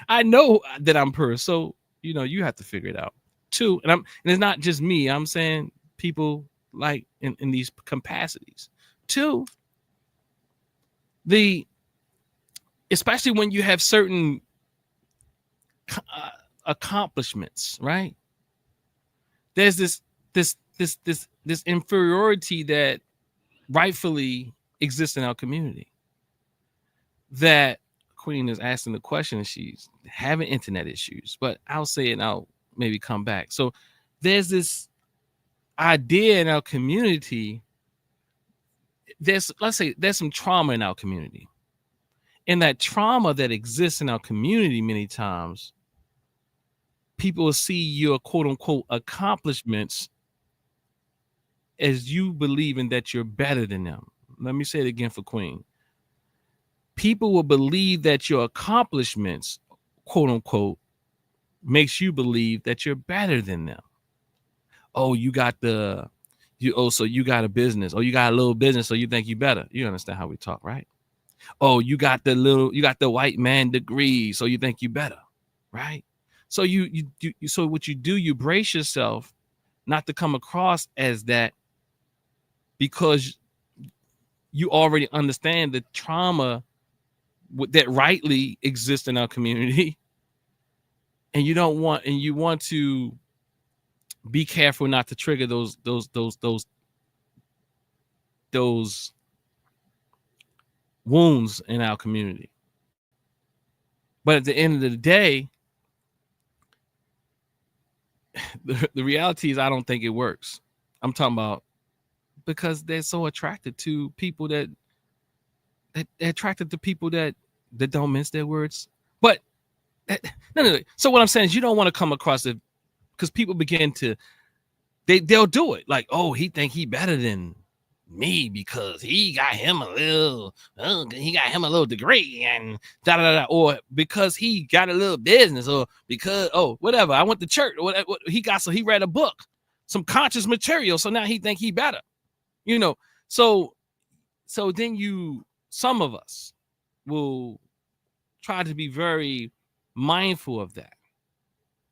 I know that I'm pure. So, you have to figure it out too. And it's not just me. I'm saying people like in these capacities. Two, especially when you have certain accomplishments, right? There's this inferiority that rightfully exists in our community. That Queen is asking the question, and she's having internet issues, but I'll say it and I'll maybe come back. So there's this idea in our community. Let's say there's some trauma in our community. And that trauma that exists in our community, many times, people will see your quote unquote accomplishments as you believing that you're better than them. Let me say it again for Queen. People will believe that your accomplishments, quote unquote, makes you believe that you're better than them. Oh, so you got a business. Oh, you got a little business, so you think you better. You understand how we talk, right? Oh, you got the white man degree, so you think you better, right? So so what you do, you brace yourself not to come across as that, because you already understand the trauma that rightly exists in our community, and you want to be careful not to trigger those wounds in our community. But at the end of the day, the reality is I don't think it works. I'm talking about because they're so attracted to people that they're attracted to people that don't mince their words. But no. So what I'm saying is you don't want to come across it, because people begin to they'll do it like, oh, he think he better than me because he got him a little degree and da da da, or because he got a little business, or because whatever, I went to church, or whatever he got, so he read a book, some conscious material, so now he think he better, so then some of us will try to be very mindful of that,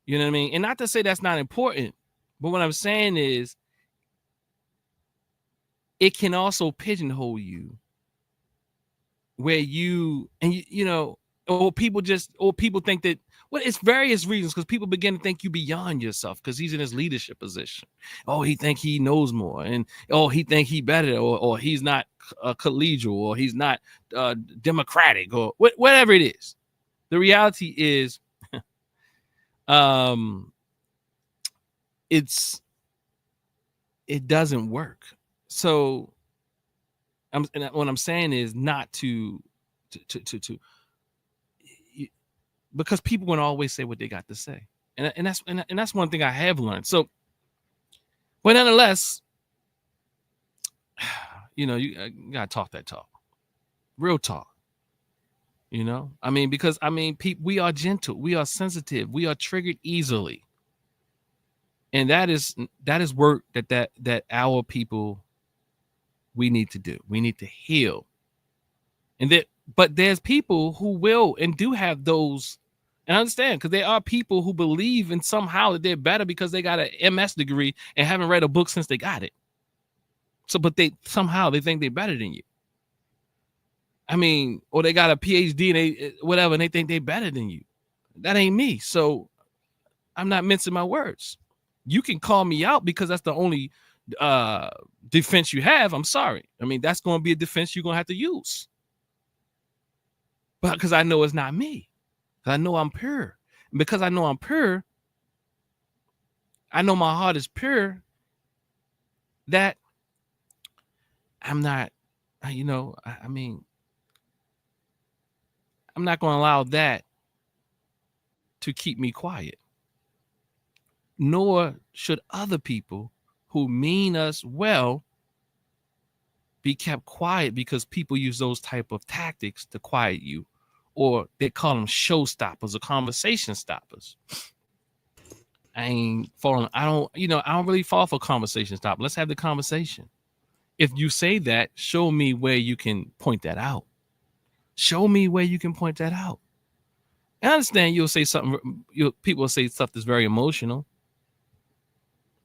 you know what I mean? And not to say that's not important, but what I'm saying is it can also pigeonhole you where or people think that, well, it's various reasons, because people begin to think you beyond yourself because he's in his leadership position. Oh, he think he knows more, and he think he better, or he's not collegial, or he's not democratic, or whatever it is. The reality is, it doesn't work. So what I'm saying is not to because people won't always say what they got to say, and that's one thing I have learned. So, but nonetheless, you gotta talk that talk, real talk. Because we are gentle, we are sensitive, we are triggered easily, and that is work that our people, we need to do. We need to heal. But there's people who will and do have those, and I understand, because there are people who believe in somehow that they're better because they got an MS degree and haven't read a book since they got it. So, but they think they're better than you. Or they got a PhD and they think they're better than you. That ain't me. So I'm not mincing my words. You can call me out because that's the only defense you have. I'm sorry. That's going to be a defense you're going to have to use. But because I know it's not me. I know I'm pure. And because I know I'm pure, I know my heart is pure, that I'm not, I'm not going to allow that to keep me quiet. Nor should other people who mean us well be kept quiet because people use those type of tactics to quiet you, or they call them show stoppers or conversation stoppers. I ain't falling. I don't really fall for conversation stop. Let's have the conversation. If you say that, show me where you can point that out. Show me where you can point that out. I understand you'll say something. People will say stuff that's very emotional,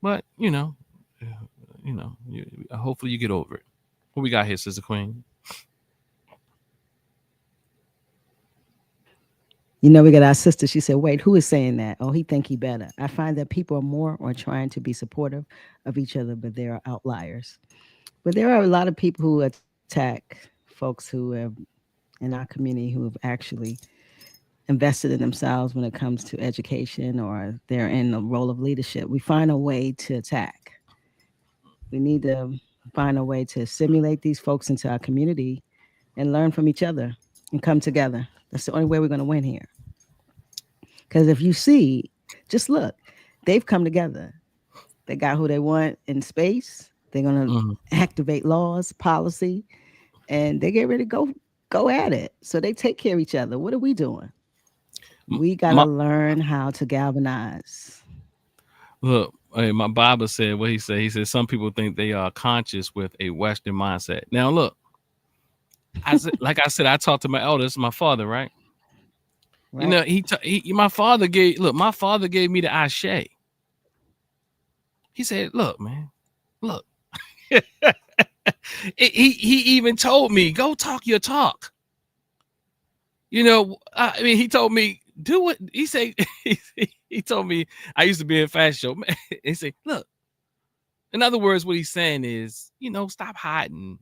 but hopefully you get over it. What we got here, Sister Queen? We got our sister. She said, "Wait, who is saying that? Oh, he think he better." I find that people are more or trying to be supportive of each other, but there are outliers. But there are a lot of people who attack folks who have in our community who have actually invested in themselves when it comes to education or they're in a role of leadership. We find a way to attack. We need to find a way to simulate these folks into our community and learn from each other and come together. That's the only way we're going to win here. Because if you see, just look, they've come together. They got who they want in space. They're going to activate laws, policy, and they get ready to go at it. So they take care of each other. What are we doing? We got to learn how to galvanize. Look, hey, my Baba said what he said. He said some people think they are conscious with a Western mindset. Now, look, like I said, I talked to my eldest, my father, right? My father gave me the ashe. He said, "Look, man, look." he even told me, "Go talk your talk." I mean, he told me, "Do what." He said, he told me I used to be in a fashion show. He said, "Look." In other words, what he's saying is, stop hiding.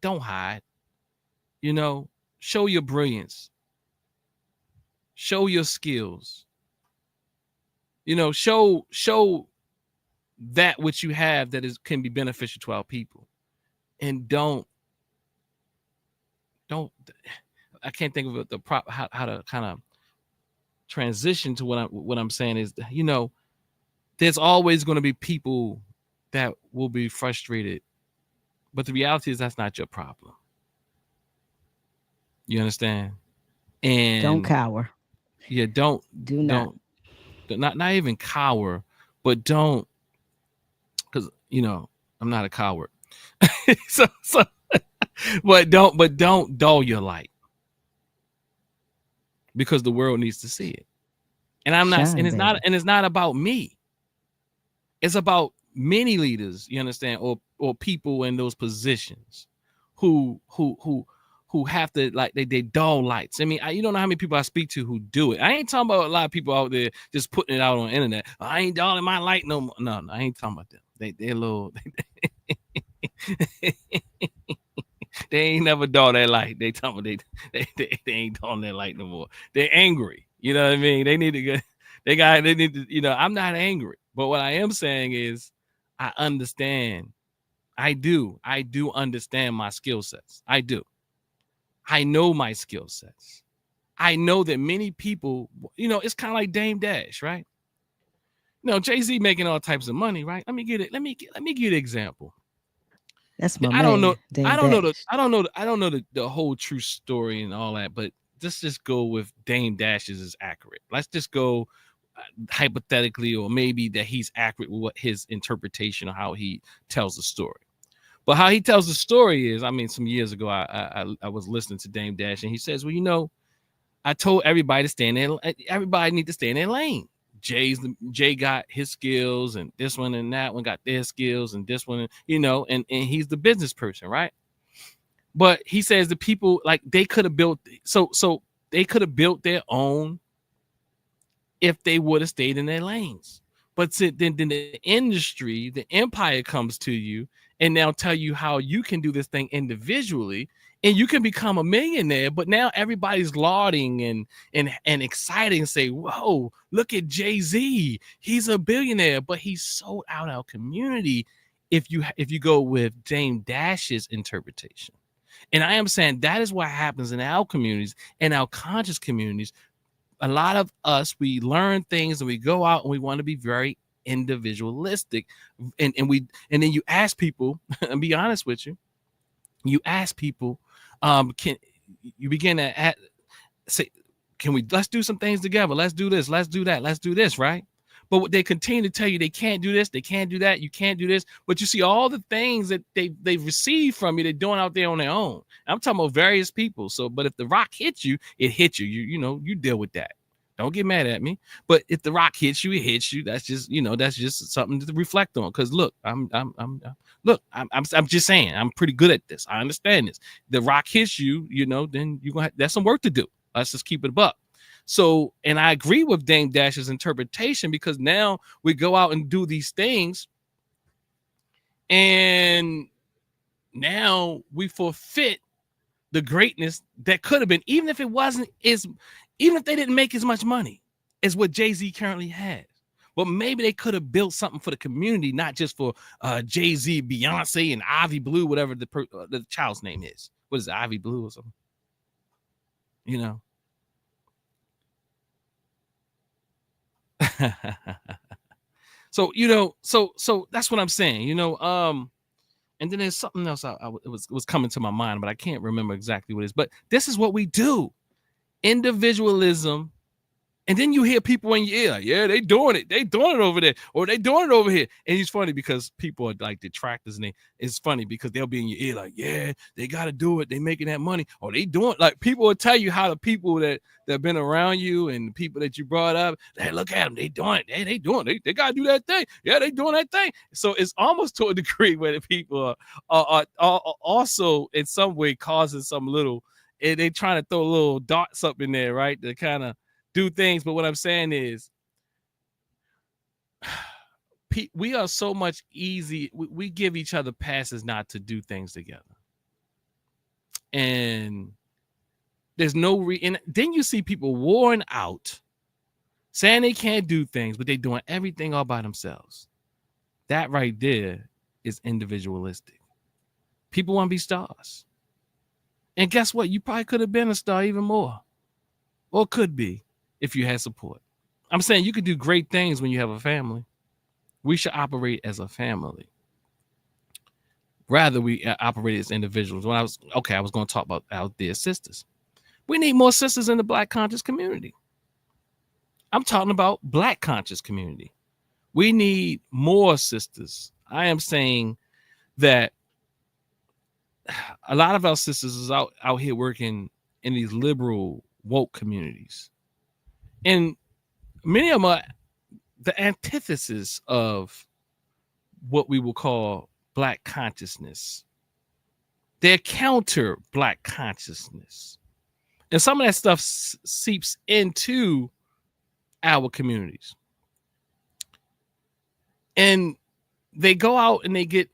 Don't hide. Show your brilliance. Show your skills. Show that which you have that can be beneficial to our people. And don't I can't think of the how to kind of transition to what I'm saying is, there's always going to be people that will be frustrated, but the reality is that's not your problem. You understand? And don't cower. Yeah, do not not even cower, but don't, because I'm not a coward. so but don't dull your light, because the world needs to see it. And it's not about me. It's about many leaders, you understand, or people in those positions who have to, like, they dull lights. I mean, you don't know how many people I speak to who do it. I ain't talking about a lot of people out there just putting it out on the internet. I ain't dulling my light no more. No, I ain't talking about them. They're little. They ain't never dull that light. They talking about they ain't dulling that light no more. They're angry. You know what I mean? They need to get. They need to. I'm not angry, but what I am saying is, I understand. I do understand my skill sets. I do. I know my skill sets. I know that many people, it's kind of like Dame Dash, right? Jay-Z making all types of money, right? Let me give you an example. That's my man. I don't know the whole true story and all that, but let's just go with Dame Dash's is accurate. Let's just go hypothetically, or maybe that he's accurate with what his interpretation of how he tells the story. But how he tells the story is, I mean, some years ago, I was listening to Dame Dash, and he says, well, I told everybody to stay in there. Everybody need to stay in their lane. Jay got his skills, and this one and that one got their skills, and this one, and he's the business person, right? But he says the people, like, they could have built, so they could have built their own if they would have stayed in their lanes. But then the industry, the empire comes to you and now tell you how you can do this thing individually, and you can become a millionaire. But now everybody's lauding and excited and say, whoa, look at Jay-Z. He's a billionaire, but he sold out our community if you go with Dame Dash's interpretation. And I am saying that is what happens in our communities, in our conscious communities. A lot of us, we learn things and we go out and we want to be very individualistic, and then you ask people, and be honest with you ask people, can you begin to say, let's do some things together. Let's do this. Let's do that. Let's do this. Right. But what they continue to tell you, they can't do this. They can't do that. You can't do this. But you see all the things that they've received from you, they're doing out there on their own. I'm talking about various people. So, but if the rock hits you, it hits you. You deal with that. Don't get mad at me. But if the rock hits you, it hits you. That's just something to reflect on. Because look, I'm just saying, I'm pretty good at this. I understand this. The rock hits you, then that's some work to do. Let's just keep it up. So, and I agree with Dame Dash's interpretation, because now we go out and do these things, and now we forfeit the greatness that could have been, even if they didn't make as much money as what Jay-Z currently has. But maybe they could have built something for the community, not just for Jay-Z, Beyonce, and Ivy Blue, whatever the child's name is. What is it, Ivy Blue or something? So that's what I'm saying, and then there's something else it was coming to my mind, but I can't remember exactly what it is. But this is what we do: individualism. And then you hear people in your ear, yeah, they doing it over there, or they doing it over here. And it's funny because people are like detractors, and it's funny because they'll be in your ear like, yeah, they got to do it, they making that money, or they doing, like, people will tell you how the people that have been around you and the people that you brought up, hey, look at them, they doing it, they doing it, they got to do that thing, yeah, they doing that thing. So it's almost to a degree where the people are also in some way causing some little, they trying to throw little darts up in there, right, to kind of do things. But what I'm saying is, we are so much easy. We give each other passes not to do things together. And there's no and then you see people worn out, saying they can't do things, but they're doing everything all by themselves. That right there is individualistic. People want to be stars. And guess what? You probably could have been a star even more. Or could be, if you had support. I'm saying you could do great things when you have a family. We should operate as a family. Rather, we operate as individuals. I was going to talk about out there sisters. We need more sisters in the Black conscious community. I'm talking about Black conscious community. We need more sisters. I am saying that a lot of our sisters is out here working in these liberal, woke communities. And many of them are the antithesis of what we will call Black consciousness. They're counter Black consciousness. And some of that stuff seeps into our communities. And they go out and they get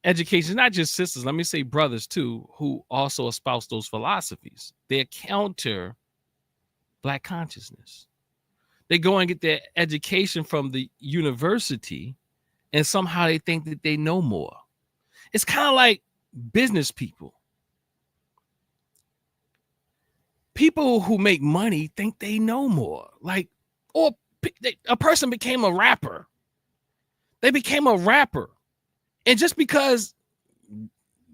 education, not just sisters, let me say brothers too, who also espouse those philosophies. They're counter Black consciousness. They go and get their education from the university, and somehow they think that they know more. It's kind of like business people. People who make money think they know more. A person became a rapper. They became a rapper. And just because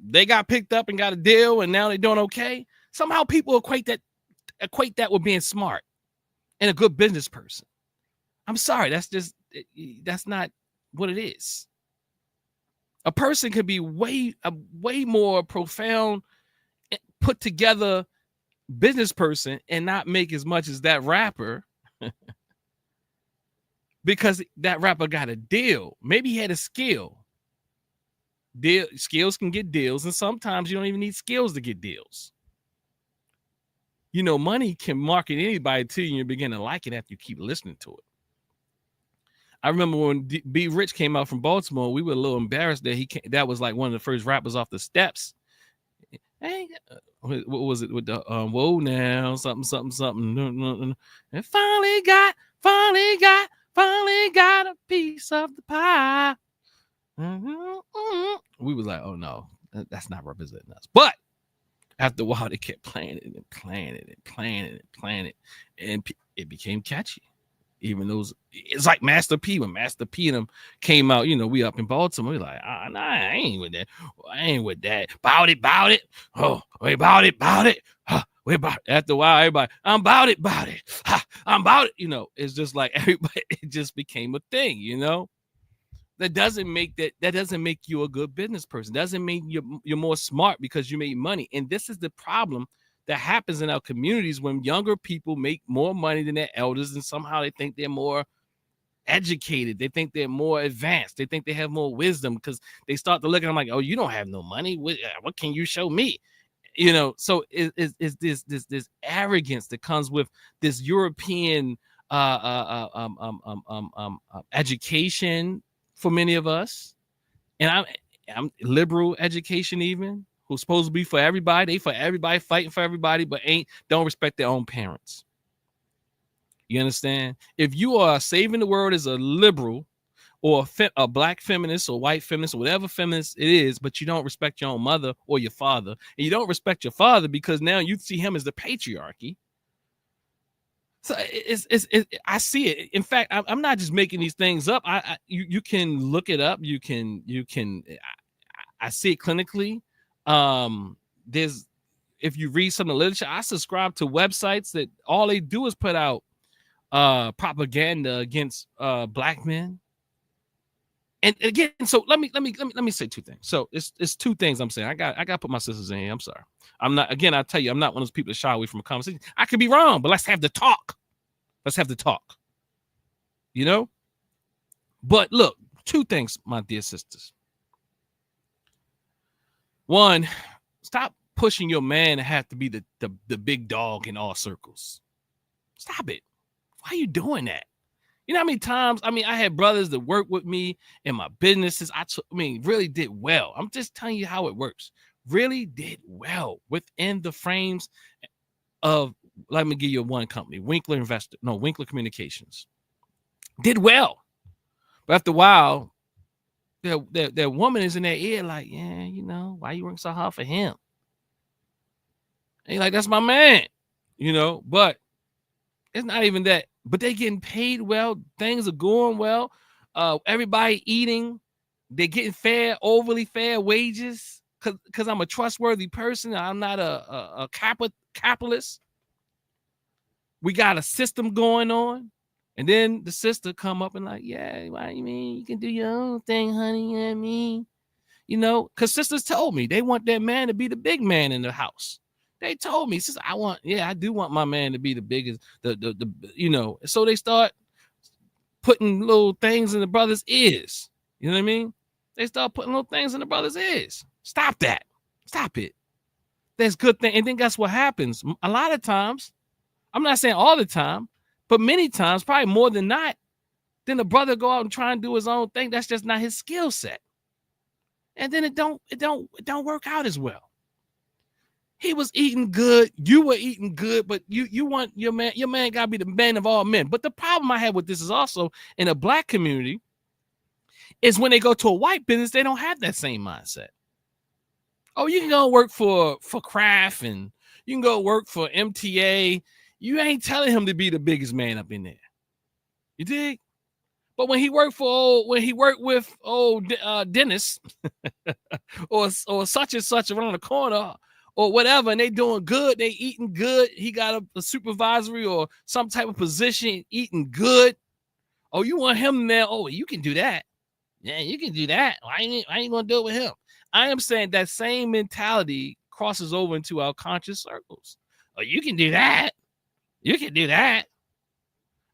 they got picked up and got a deal and now they're doing okay, somehow people equate that with being smart and a good business person. I'm sorry, that's not what it is. A person could be a way more profound, put together business person and not make as much as that rapper because that rapper got a deal. Maybe he had a skill. Skills can get deals, and sometimes you don't even need skills to get deals. Money can market anybody to you, and you begin to like it after you keep listening to it. I remember when B Rich came out from Baltimore, we were a little embarrassed that that was like one of the first rappers off the steps. Hey, what was it with the whoa now, something. And finally got a piece of the pie. We was like, oh no, that's not representing us. But after a while, they kept playing it, and it became catchy. Even those, it's like Master P. When Master P and them came out, we up in Baltimore, we like, nah, I ain't with that. Bout it. Oh, wait, bout it. we're about it. After a while, everybody, I'm about it. Ha, I'm about it. It's just like everybody, it just became a thing, That doesn't make you a good business person. Doesn't mean you're more smart because you make money. And this is the problem that happens in our communities when younger people make more money than their elders, and somehow they think they're more educated. They think they're more advanced. They think they have more wisdom because they start to look at them like, oh, you don't have no money. What can you show me? So it's this arrogance that comes with this European education for many of us, and I'm liberal education even, who's supposed to be for everybody. They for everybody, fighting for everybody, but don't respect their own parents. You understand? If you are saving the world as a liberal or a black feminist or white feminist or whatever feminist it is, but you don't respect your own mother or your father, and you don't respect your father because now you see him as the patriarchy. So I see it. In fact, I'm not just making these things up. You can look it up. You can. I see it clinically. There's, if you read some of the literature, I subscribe to websites that all they do is put out propaganda against black men. And again, so let me say two things. So it's two things I'm saying. I got to put my sisters in here. I'm sorry. I'm not, again, I tell you, I'm not one of those people that shy away from a conversation. I could be wrong, but let's have the talk. Let's have the talk. But look, two things, my dear sisters. One, stop pushing your man to have to be the big dog in all circles. Stop it. Why are you doing that? You know how many times, I had brothers that worked with me in my businesses. Really did well. I'm just telling you how it works. Really did well within the frames of, let me give you one company, Winkler Communications. Did well. But after a while, that woman is in their ear like, yeah, why you working so hard for him? And you're like, that's my man, but it's not even that. But they getting paid well. Things are going well. Everybody eating. They're getting overly fair wages because I'm a trustworthy person. I'm not a capitalist. We got a system going on. And then the sister come up and like, yeah, why you mean you can do your own thing, honey? You know what I mean? Because sisters told me they want that man to be the big man in the house. They told me, sister, I do want my man to be the biggest, so they start putting little things in the brother's ears. You know what I mean? They start putting little things in the brother's ears. Stop that. Stop it. That's good thing. And then guess what happens? A lot of times, I'm not saying all the time, but many times, probably more than not, then the brother go out and try and do his own thing. That's just not his skill set. And then it don't work out as well. He was eating good. You were eating good, but you want your man got to be the man of all men. But the problem I have with this is also in a black community is when they go to a white business, they don't have that same mindset. Oh, you can go work for Kraft and you can go work for MTA. You ain't telling him to be the biggest man up in there. You dig? But when he worked with Dennis or such and such around the corner or whatever, and they doing good, they eating good. He got a supervisory or some type of position, eating good. Oh, you want him there? Oh, you can do that. Yeah, you can do that. Why ain't you gonna do it with him? I am saying that same mentality crosses over into our conscious circles. Oh, you can do that. You can do that.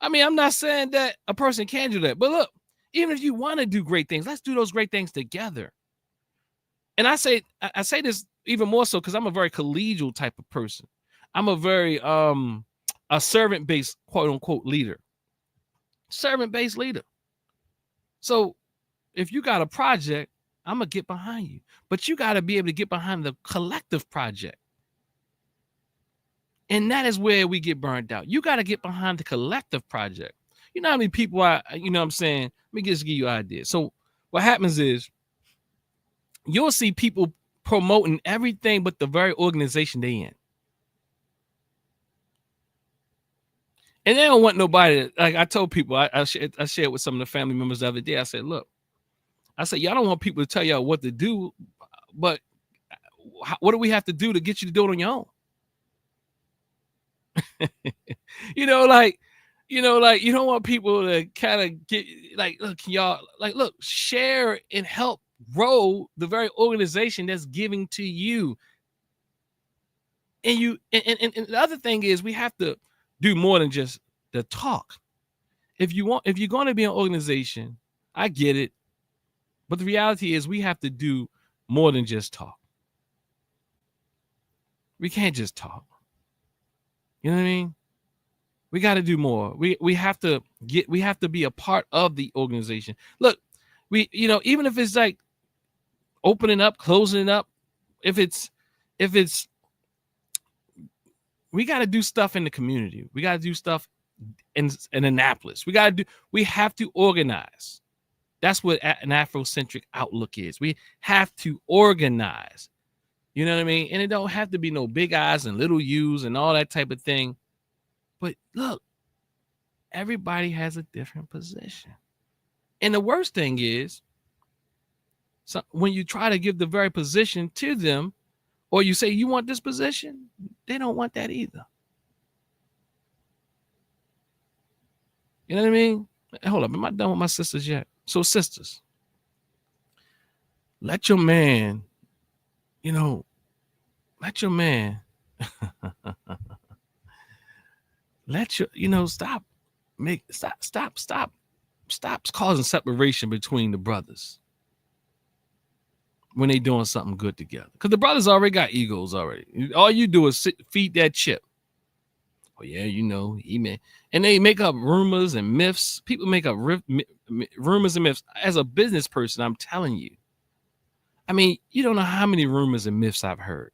I'm not saying that a person can't do that, but look, even if you want to do great things, let's do those great things together. And I say this even more so because I'm a very collegial type of person. I'm a very a servant-based, quote unquote, leader. Servant-based leader. So if you got a project, I'm gonna get behind you. But you got to be able to get behind the collective project. And that is where we get burned out. You got to get behind the collective project. You know how many people you know what I'm saying? Let me just give you an idea. So what happens is you'll see people promoting everything but the very organization they in. And they don't want nobody like I told people, I shared with some of the family members the other day. I said, look, y'all don't want people to tell y'all what to do, but what do we have to do to get you to do it on your own? you know, like, like you don't want people to kind of get like, look, y'all, like, look, share and help grow the very organization that's giving to you. And and the other thing is we have to do more than just the talk. If you're going to be an organization, I get it. But the reality is we have to do more than just talk. We can't just talk. You know what I mean? We got to do more. We have to be a part of the organization. Look, even if it's like opening up, closing up, if it's we got to do stuff in the community. We got to do stuff in Annapolis. We have to organize. That's what an Afrocentric outlook is. We have to organize. You know what I mean? And it don't have to be no big I's and little U's and all that type of thing. But look, everybody has a different position. And the worst thing is, so when you try to give the very position to them, or you say you want this position, they don't want that either. You know what I mean? Hold up, am I done with my sisters yet? So sisters, let your man, let your man, stop causing separation between the brothers when they doing something good together. Because the brothers already got egos already. All you do is feed that chip. Oh yeah, he man, and they make up rumors and myths. People make up rumors and myths. As a business person, I'm telling you, I mean, you don't know how many rumors and myths I've heard.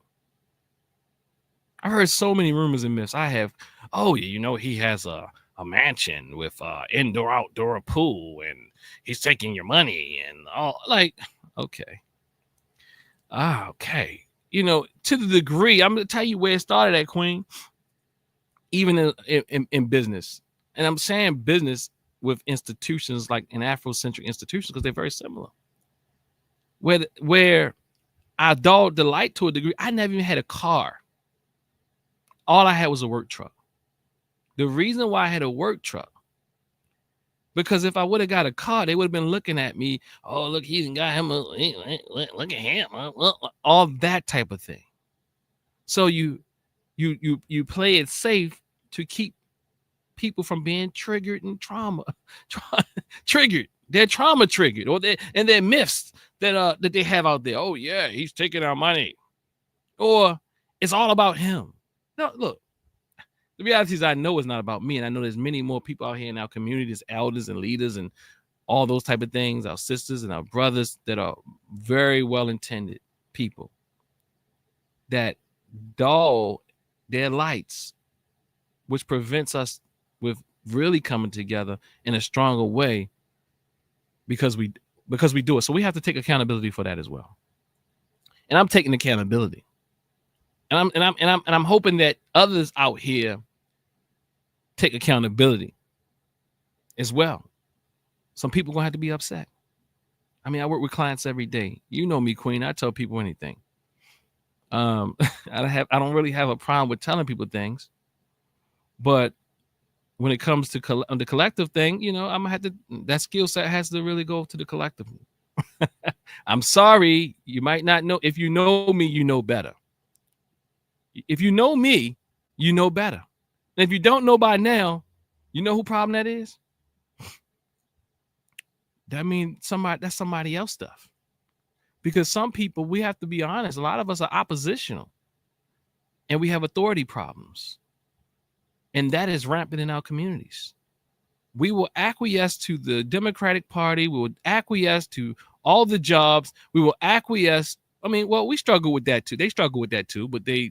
I've heard so many rumors and myths. I have, he has a mansion with indoor outdoor pool, and he's taking your money and all. Like, okay, okay, to the degree, I'm gonna tell you where it started at, Queen. Even in business, and I'm saying business with institutions like an Afrocentric institutions because they're very similar. Where I dulled the light to a degree. I never even had a car. All I had was a work truck. The reason why I had a work truck, because if I would have got a car, they would have been looking at me. Oh, look, he got him. Look at him. All that type of thing. So you play it safe to keep people from being triggered and triggered. They're trauma triggered, or they're myths that they have out there. Oh yeah, he's taking our money, or it's all about him. No, look, the reality is I know it's not about me, and I know there's many more people out here in our communities, elders and leaders and all those type of things, our sisters and our brothers that are very well-intended people that dull their lights, which prevents us with really coming together in a stronger way because we do it. So we have to take accountability for that as well. And I'm taking accountability. And I'm hoping that others out here take accountability as well. Some people gonna have to be upset. I mean, I work with clients every day. You know me, Queen. I tell people anything. I don't really have a problem with telling people things, but when it comes to the collective thing, I'm gonna have to. That skill set has to really go to the collective. I'm sorry, you might not know. If you know me, you know better. If you know me, you know better. And if you don't know by now, you know who problem that is? That means that's somebody else stuff. Because some people, we have to be honest, a lot of us are oppositional and we have authority problems. And that is rampant in our communities. We will acquiesce to the Democratic Party. We will acquiesce to all the jobs. We will acquiesce. I mean, well, we struggle with that too. They struggle with that too, but they'll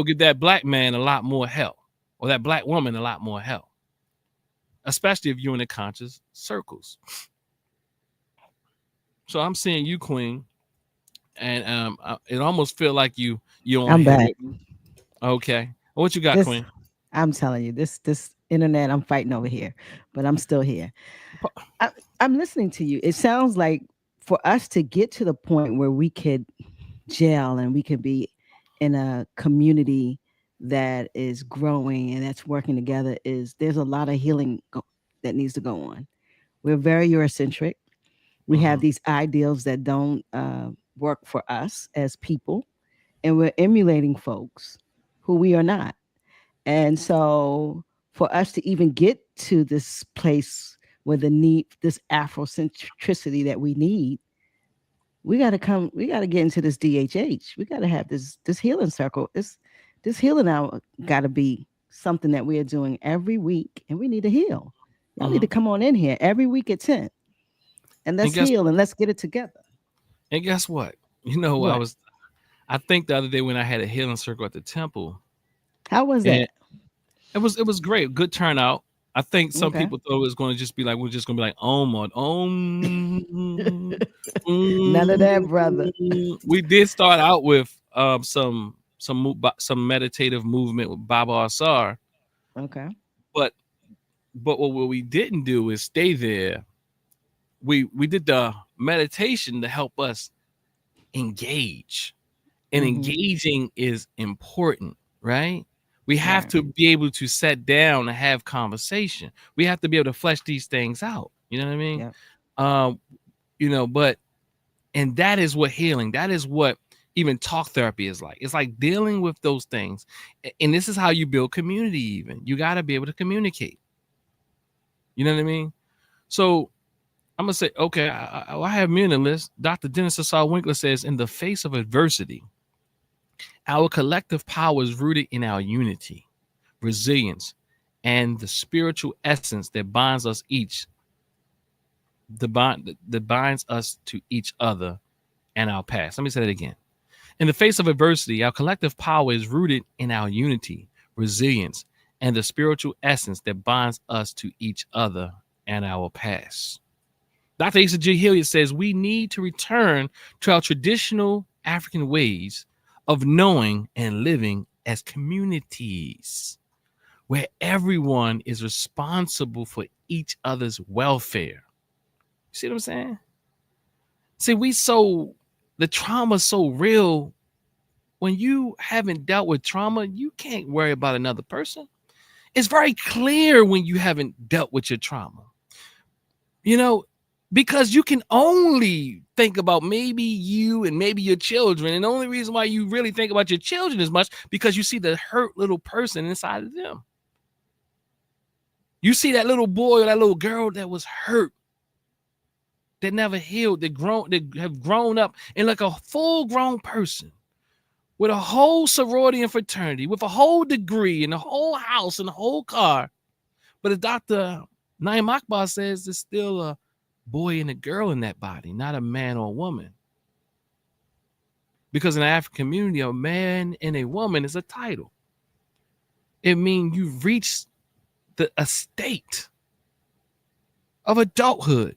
give that black man a lot more help, or that black woman a lot more help, especially if you're in the conscious circles. So I'm seeing you, Queen, and it almost feel like you on I'm here back. with me. Okay, what you got, Queen? I'm telling you, this internet, I'm fighting over here, but I'm still here. I'm listening to you. It sounds like for us to get to the point where we could gel and we could be in a community that is growing and that's working together is there's a lot of healing that needs to go on. We're very Eurocentric. We have these ideals that don't work for us as people, and we're emulating folks who we are not. And so, for us to even get to this place where the need, this Afrocentricity that we need, we got to come. We got to get into this DHH. We got to have this healing circle. This healing hour got to be something that we are doing every week, and we need to heal. Y'all need to come on in here every week at 10, and let's heal and let's get it together. And guess what? You know, What? I think the other day when I had a healing circle at the temple. How was that? It was great. Good turnout. I think some Okay. people thought it was going to just be like, we're just going to be like, om. None of that, brother. We did start out with some meditative movement with Baba Asar. Okay. But what we didn't do is stay there. We did the meditation to help us engage. And engaging is important, right? We have to be able to sit down and have conversation. We have to be able to flesh these things out. You know what I mean? Yep. But and that is what healing, that is what even talk therapy is like. It's like dealing with those things. And this is how you build community even. You got to be able to communicate. You know what I mean? So I'm going to say, okay, I have me on the list. Dr. Dennis Asar Winkler says, in the face of adversity, our collective power is rooted in our unity, resilience, and the spiritual essence that binds us that binds us to each other and our past. Let me say that again. In the face of adversity, our collective power is rooted in our unity, resilience, and the spiritual essence that binds us to each other and our past. Dr. Asa G. Hilliard says we need to return to our traditional African ways of knowing and living as communities where everyone is responsible for each other's welfare. See what I'm saying? See, the trauma is so real. When you haven't dealt with trauma, you can't worry about another person. It's very clear when you haven't dealt with your trauma. Because you can only think about maybe you and maybe your children. And the only reason why you really think about your children as much because you see the hurt little person inside of them. You see that little boy or that little girl that was hurt, that never healed, that have grown up and like a full-grown person with a whole sorority and fraternity, with a whole degree and a whole house and a whole car. But as Dr. Naim Akbar says, there's still a boy and a girl in that body, not a man or a woman. Because in the African community, a man and a woman is a title. It means you've reached the estate of adulthood.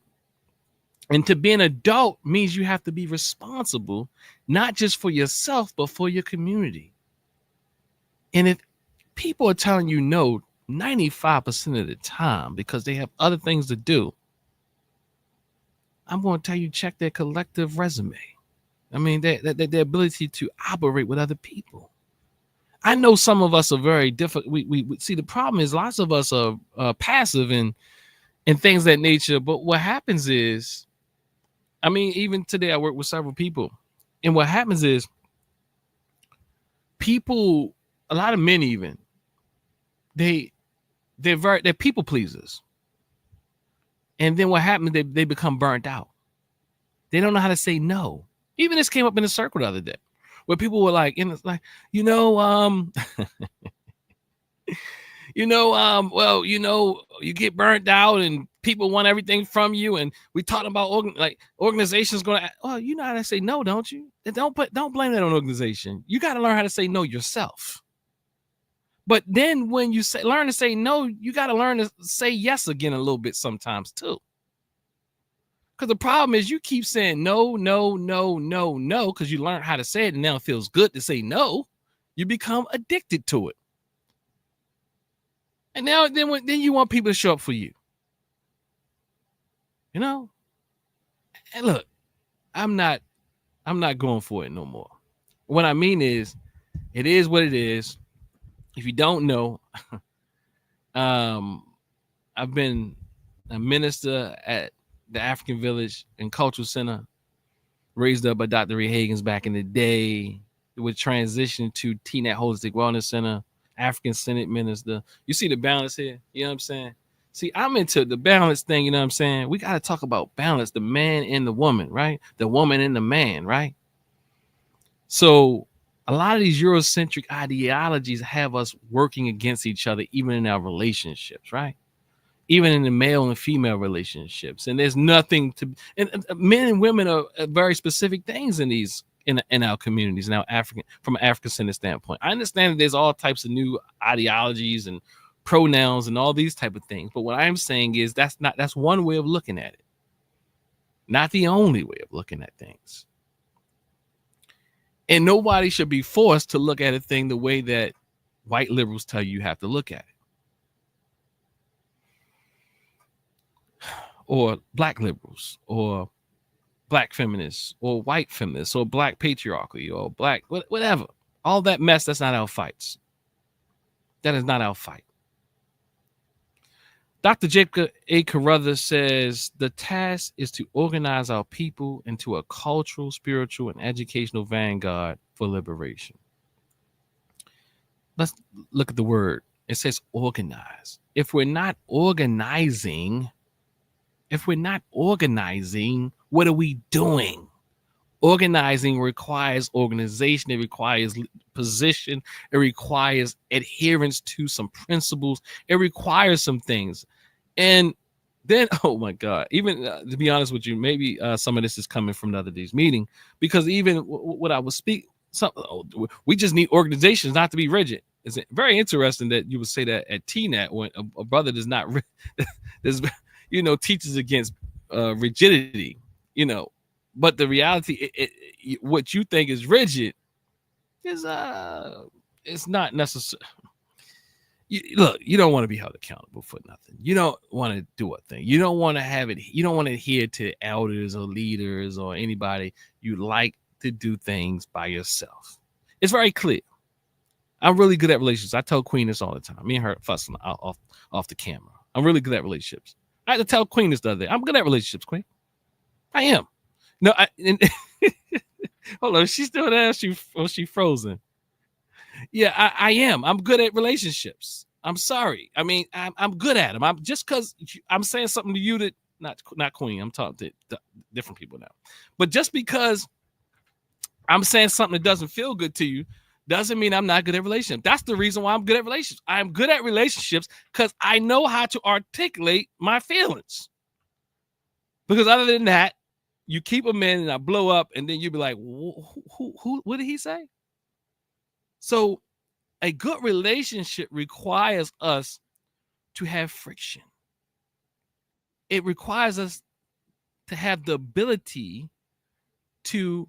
And to be an adult means you have to be responsible, not just for yourself, but for your community. And if people are telling you no 95% of the time because they have other things to do, I'm going to tell you, check their collective resume. I mean, their ability to operate with other people. I know some of us are very difficult. We see the problem is lots of us are passive and things of that nature. But what happens is, I mean, even today I work with several people. And what happens is people, a lot of men even, they're people pleasers. And then what happens, they become burnt out. They don't know how to say no. Even this came up in a circle the other day where people were like, and it's like, well, you get burnt out and people want everything from you. And we talking about organizations going to, oh, you know how to say no, don't you? And don't blame that on organization. You got to learn how to say no yourself. But then when you learn to say no, you got to learn to say yes again a little bit sometimes too. Because the problem is you keep saying no, because you learn how to say it and now it feels good to say no. You become addicted to it. And now then you want people to show up for you. And look, I'm not going for it no more. What I mean is, it is what it is. If you don't know, I've been a minister at the African Village and Cultural Center, raised up by Dr. Ray Hagins back in the day. It would transition to TNAT Holistic Wellness Center, African Senate minister. You see the balance here? You know what I'm saying? See, I'm into the balance thing, you know what I'm saying? We got to talk about balance, the man and the woman, right? The woman and the man, right? So a lot of these Eurocentric ideologies have us working against each other, even in our relationships, right? Even in the male and female relationships. And there's nothing to, and men and women are very specific things in these, in our communities, in our African, from an African Center standpoint. I understand that there's all types of new ideologies and pronouns and all these type of things. But what I'm saying is that's one way of looking at it. Not the only way of looking at things. And nobody should be forced to look at a thing the way that white liberals tell you have to look at it. Or black liberals, or black feminists, or white feminists, or black patriarchy, or black whatever. All that mess, that's not our fights. That is not our fight. Dr. Jacob A. Carruthers says the task is to organize our people into a cultural, spiritual, and educational vanguard for liberation. Let's look at the word. It says organize. If we're not organizing, what are we doing? Organizing requires organization. It requires position. It requires adherence to some principles. It requires some things. And then, oh my God, even to be honest with you, maybe some of this is coming from the other day's meeting, because even what I was speaking, we just need organizations not to be rigid. It's very interesting that you would say that at TNAT when a brother does not, teaches against rigidity, but the reality, what you think is rigid is it's not necessary. Look, you don't want to be held accountable for nothing. You don't want to do a thing. You don't want to have it. You don't want to adhere to elders or leaders or anybody. You like to do things by yourself. It's very clear. I'm really good at relationships. I tell Queen this all the time. Me and her fussing off the camera. I'm really good at relationships. I had to tell Queen this the other day. I'm good at relationships, Queen. I am. No, hold on. She's still there. She frozen. Yeah, I am. I'm good at relationships. I'm sorry. I mean, I'm good at them. I'm just because I'm saying something to you that not Queen. I'm talking to different people now. But just because I'm saying something that doesn't feel good to you doesn't mean I'm not good at relationships. That's the reason why I'm good at relationships. I'm good at relationships because I know how to articulate my feelings. Because other than that, you keep them in and I blow up, and then you be like, who what did he say? So a good relationship requires us to have friction. It requires us to have the ability to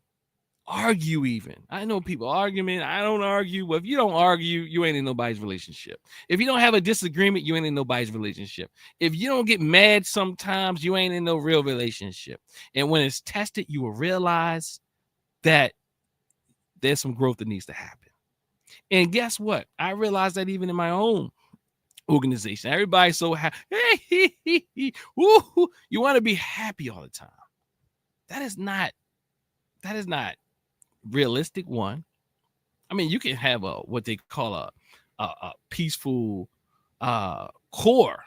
argue even. I know people arguing. I don't argue. Well, if you don't argue, you ain't in nobody's relationship. If you don't have a disagreement, you ain't in nobody's relationship. If you don't get mad sometimes, you ain't in no real relationship. And when it's tested, you will realize that there's some growth that needs to happen. And guess what? I realized that even in my own organization, everybody's so happy. You want to be happy all the time. That is not realistic. One, I mean, you can have what they call a peaceful core,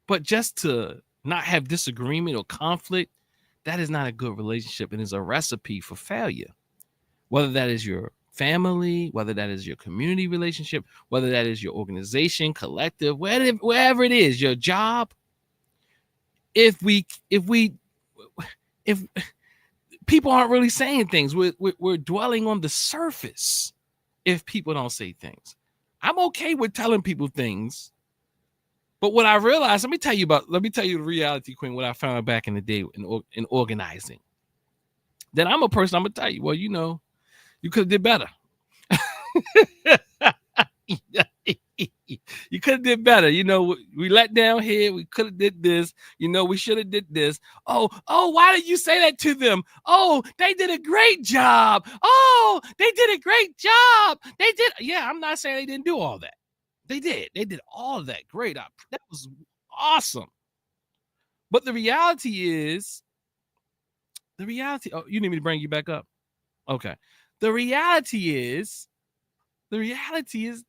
but just to not have disagreement or conflict, that is not a good relationship, and is a recipe for failure. Whether that is your family, whether that is your community relationship, whether that is your organization, collective, wherever it is, your job. If people aren't really saying things, we're dwelling on the surface. If people don't say things, I'm okay with telling people things. But what I realized, let me tell you the reality, Queen, what I found back in the day in organizing. Then I'm a person, I'm gonna tell you, well, you could have did better. You could have did better. We let down here. We could have did this. We should have did this. Oh, why did you say that to them? Oh, they did a great job. Oh, they did a great job. They did. Yeah, I'm not saying they didn't do all that. They did. They did all of that. Great. That was awesome. But the reality is, oh, you need me to bring you back up? Okay. The reality is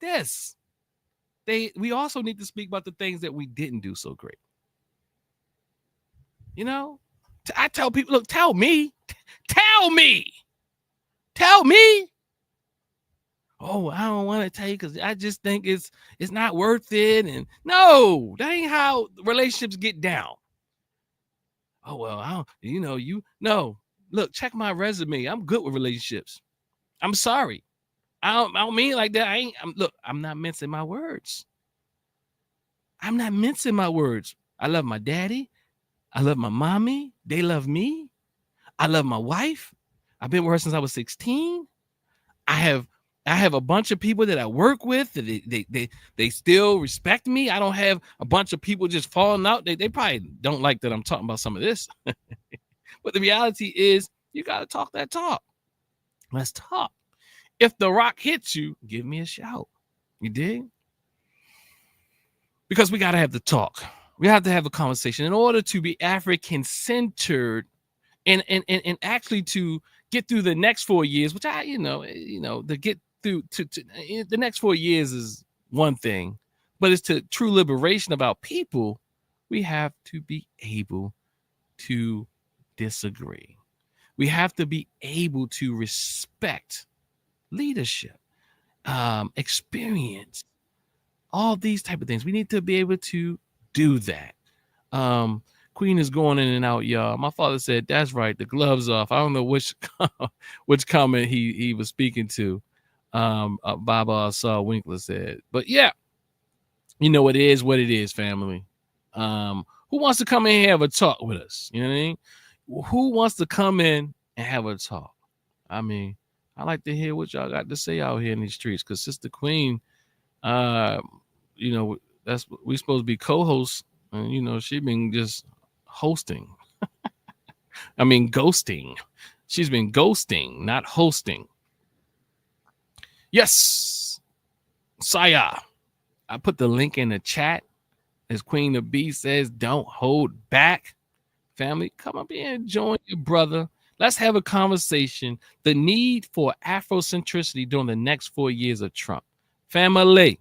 this. We also need to speak about the things that we didn't do so great. I tell people, look, tell me. Oh, I don't want to tell you because I just think it's not worth it. And no, that ain't how relationships get down. Oh, well, I don't, no, look, check my resume. I'm good with relationships. I'm sorry. I don't mean it like that. I'm not mincing my words. I love my daddy. I love my mommy. They love me. I love my wife. I've been with her since I was 16. I have a bunch of people that I work with. They still respect me. I don't have a bunch of people just falling out. They probably don't like that I'm talking about some of this. But the reality is you got to talk that talk. Let's talk. If the rock hits you, give me a shout. You dig? Because we got to have the talk. We have to have a conversation in order to be African-centered and actually to get through the next 4 years, which to get through to the next 4 years is one thing, but it's to true liberation of our people. We have to be able to disagree. We have to be able to respect leadership, experience, all these type of things. We need to be able to do that. Queen is going in and out, y'all. My father said, that's right, the gloves off. I don't know which comment he was speaking to. Baba Saw Winkler said. But yeah, it is what it is, family. Who wants to come in here and have a talk with us? You know what I mean? Who wants to come in and have a talk? I mean, I like to hear what y'all got to say out here in these streets, because Sister Queen, that's we supposed to be co-hosts, and she been just hosting. I mean, ghosting. She's been ghosting, not hosting. Yes, Saya. I put the link in the chat. As Queen of B says, don't hold back. Family, come up here and join your brother. Let's have a conversation. The need for Afrocentricity during the next 4 years of Trump. Family,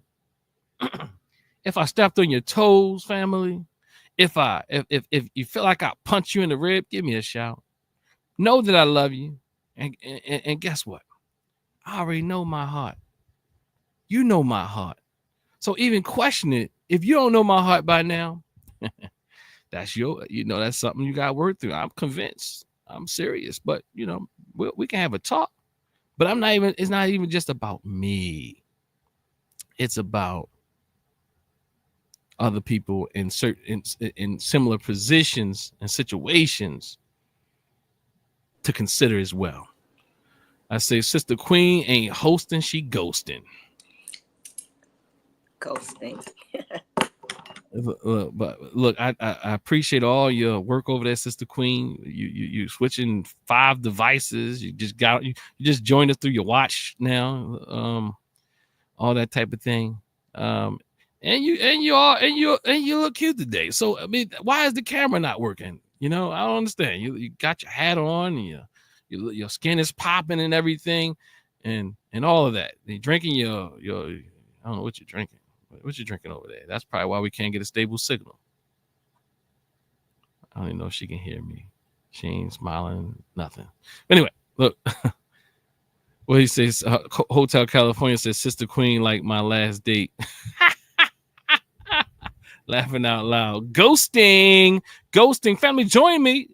if I stepped on your toes, family, if you feel like I punch you in the rib, give me a shout. Know that I love you. And guess what? I already know my heart. You know my heart. So even question it. If you don't know my heart by now, that's that's something you got to work through. I'm convinced. I'm serious. But, we can have a talk. But it's not even just about me. It's about other people in similar positions and situations to consider as well. I say Sister Queen ain't hosting, she ghosting. Ghosting. But look, I appreciate all your work over there, Sister Queen. You switching 5 devices. You just joined us through your watch now. All that type of thing. And you look cute today. So I mean, why is the camera not working? I don't understand. You got your hat on, and your skin is popping and everything, and all of that. You're drinking your I don't know what you're drinking. What you drinking over there? That's probably why we can't get a stable signal. I don't even know if she can hear me. She ain't smiling, nothing. Anyway, look. Well, he says, Hotel California says, Sister Queen like my last date. Laughing out loud. Ghosting. Family, join me.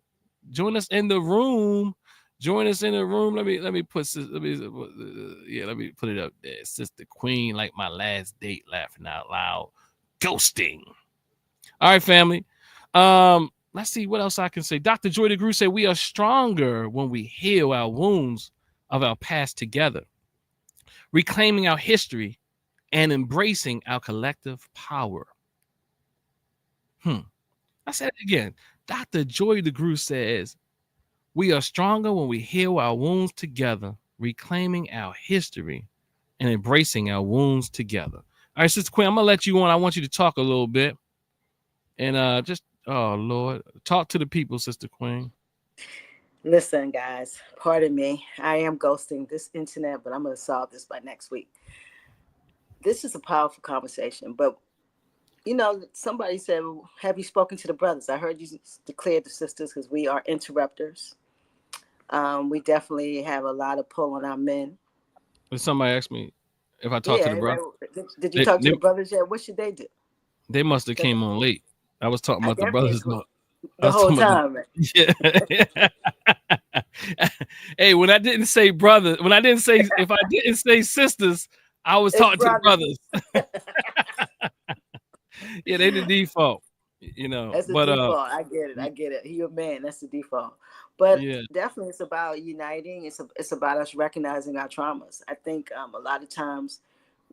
Join us in the room. Let me put it up there. Sister Queen like my last date. Laughing out loud. Ghosting. All right, family. Let's see what else I can say. Dr. Joy DeGru said we are stronger when we heal our wounds of our past together, reclaiming our history and embracing our collective power. I said it again. Dr. Joy DeGruy says, we are stronger when we heal our wounds together, reclaiming our history and embracing our wounds together. All right, Sister Queen, I'm gonna let you on. I want you to talk a little bit and just oh Lord, talk to the people, Sister Queen. Listen, guys, pardon me. I am ghosting this internet, but I'm going to solve this by next week. This is a powerful conversation, but somebody said, have you spoken to the brothers? I heard you declare the sisters because we are interrupters. We definitely have a lot of pull on our men. If somebody asked me if I talked to the Yeah, brother, did you they, talk to they, the brothers yet? What should they do? they must have 'Cause came on late. I was talking I about the definitely brothers. No, I the was whole talking about time. the yeah. Hey, when I didn't say brother, when I didn't say if I didn't say sisters, I was It's talking to the brothers. brothers. Yeah, they the default, That's the But default. I get it. I get it. He a man. That's the default. But yeah, definitely, it's about uniting. It's about us recognizing our traumas. I think a lot of times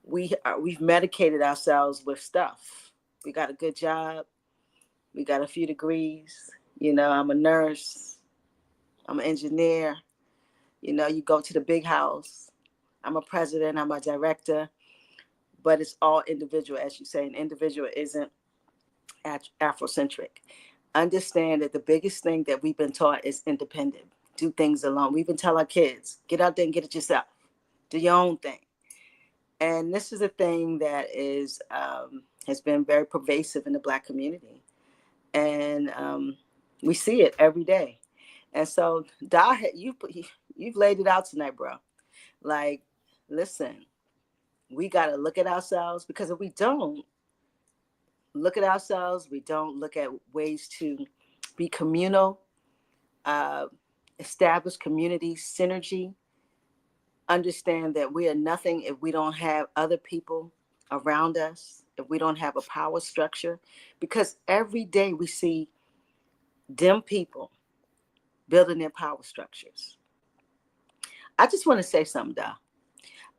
we've medicated ourselves with stuff. We got a good job. We got a few degrees. I'm a nurse. I'm an engineer. You go to the big house. I'm a president. I'm a director. But it's all individual, as you say. An individual isn't Afrocentric. Understand that the biggest thing that we've been taught is independent. Do things alone. We've been telling our kids, get out there and get it yourself. Do your own thing. And this is a thing that has been very pervasive in the Black community. And we see it every day. And so, Da, you've laid it out tonight, bro. Like, listen, we got to look at ourselves, because if we don't look at ourselves, we don't look at ways to be communal, establish community synergy, understand that we are nothing if we don't have other people around us, if we don't have a power structure, because every day we see dim people building their power structures. I just want to say something, Da.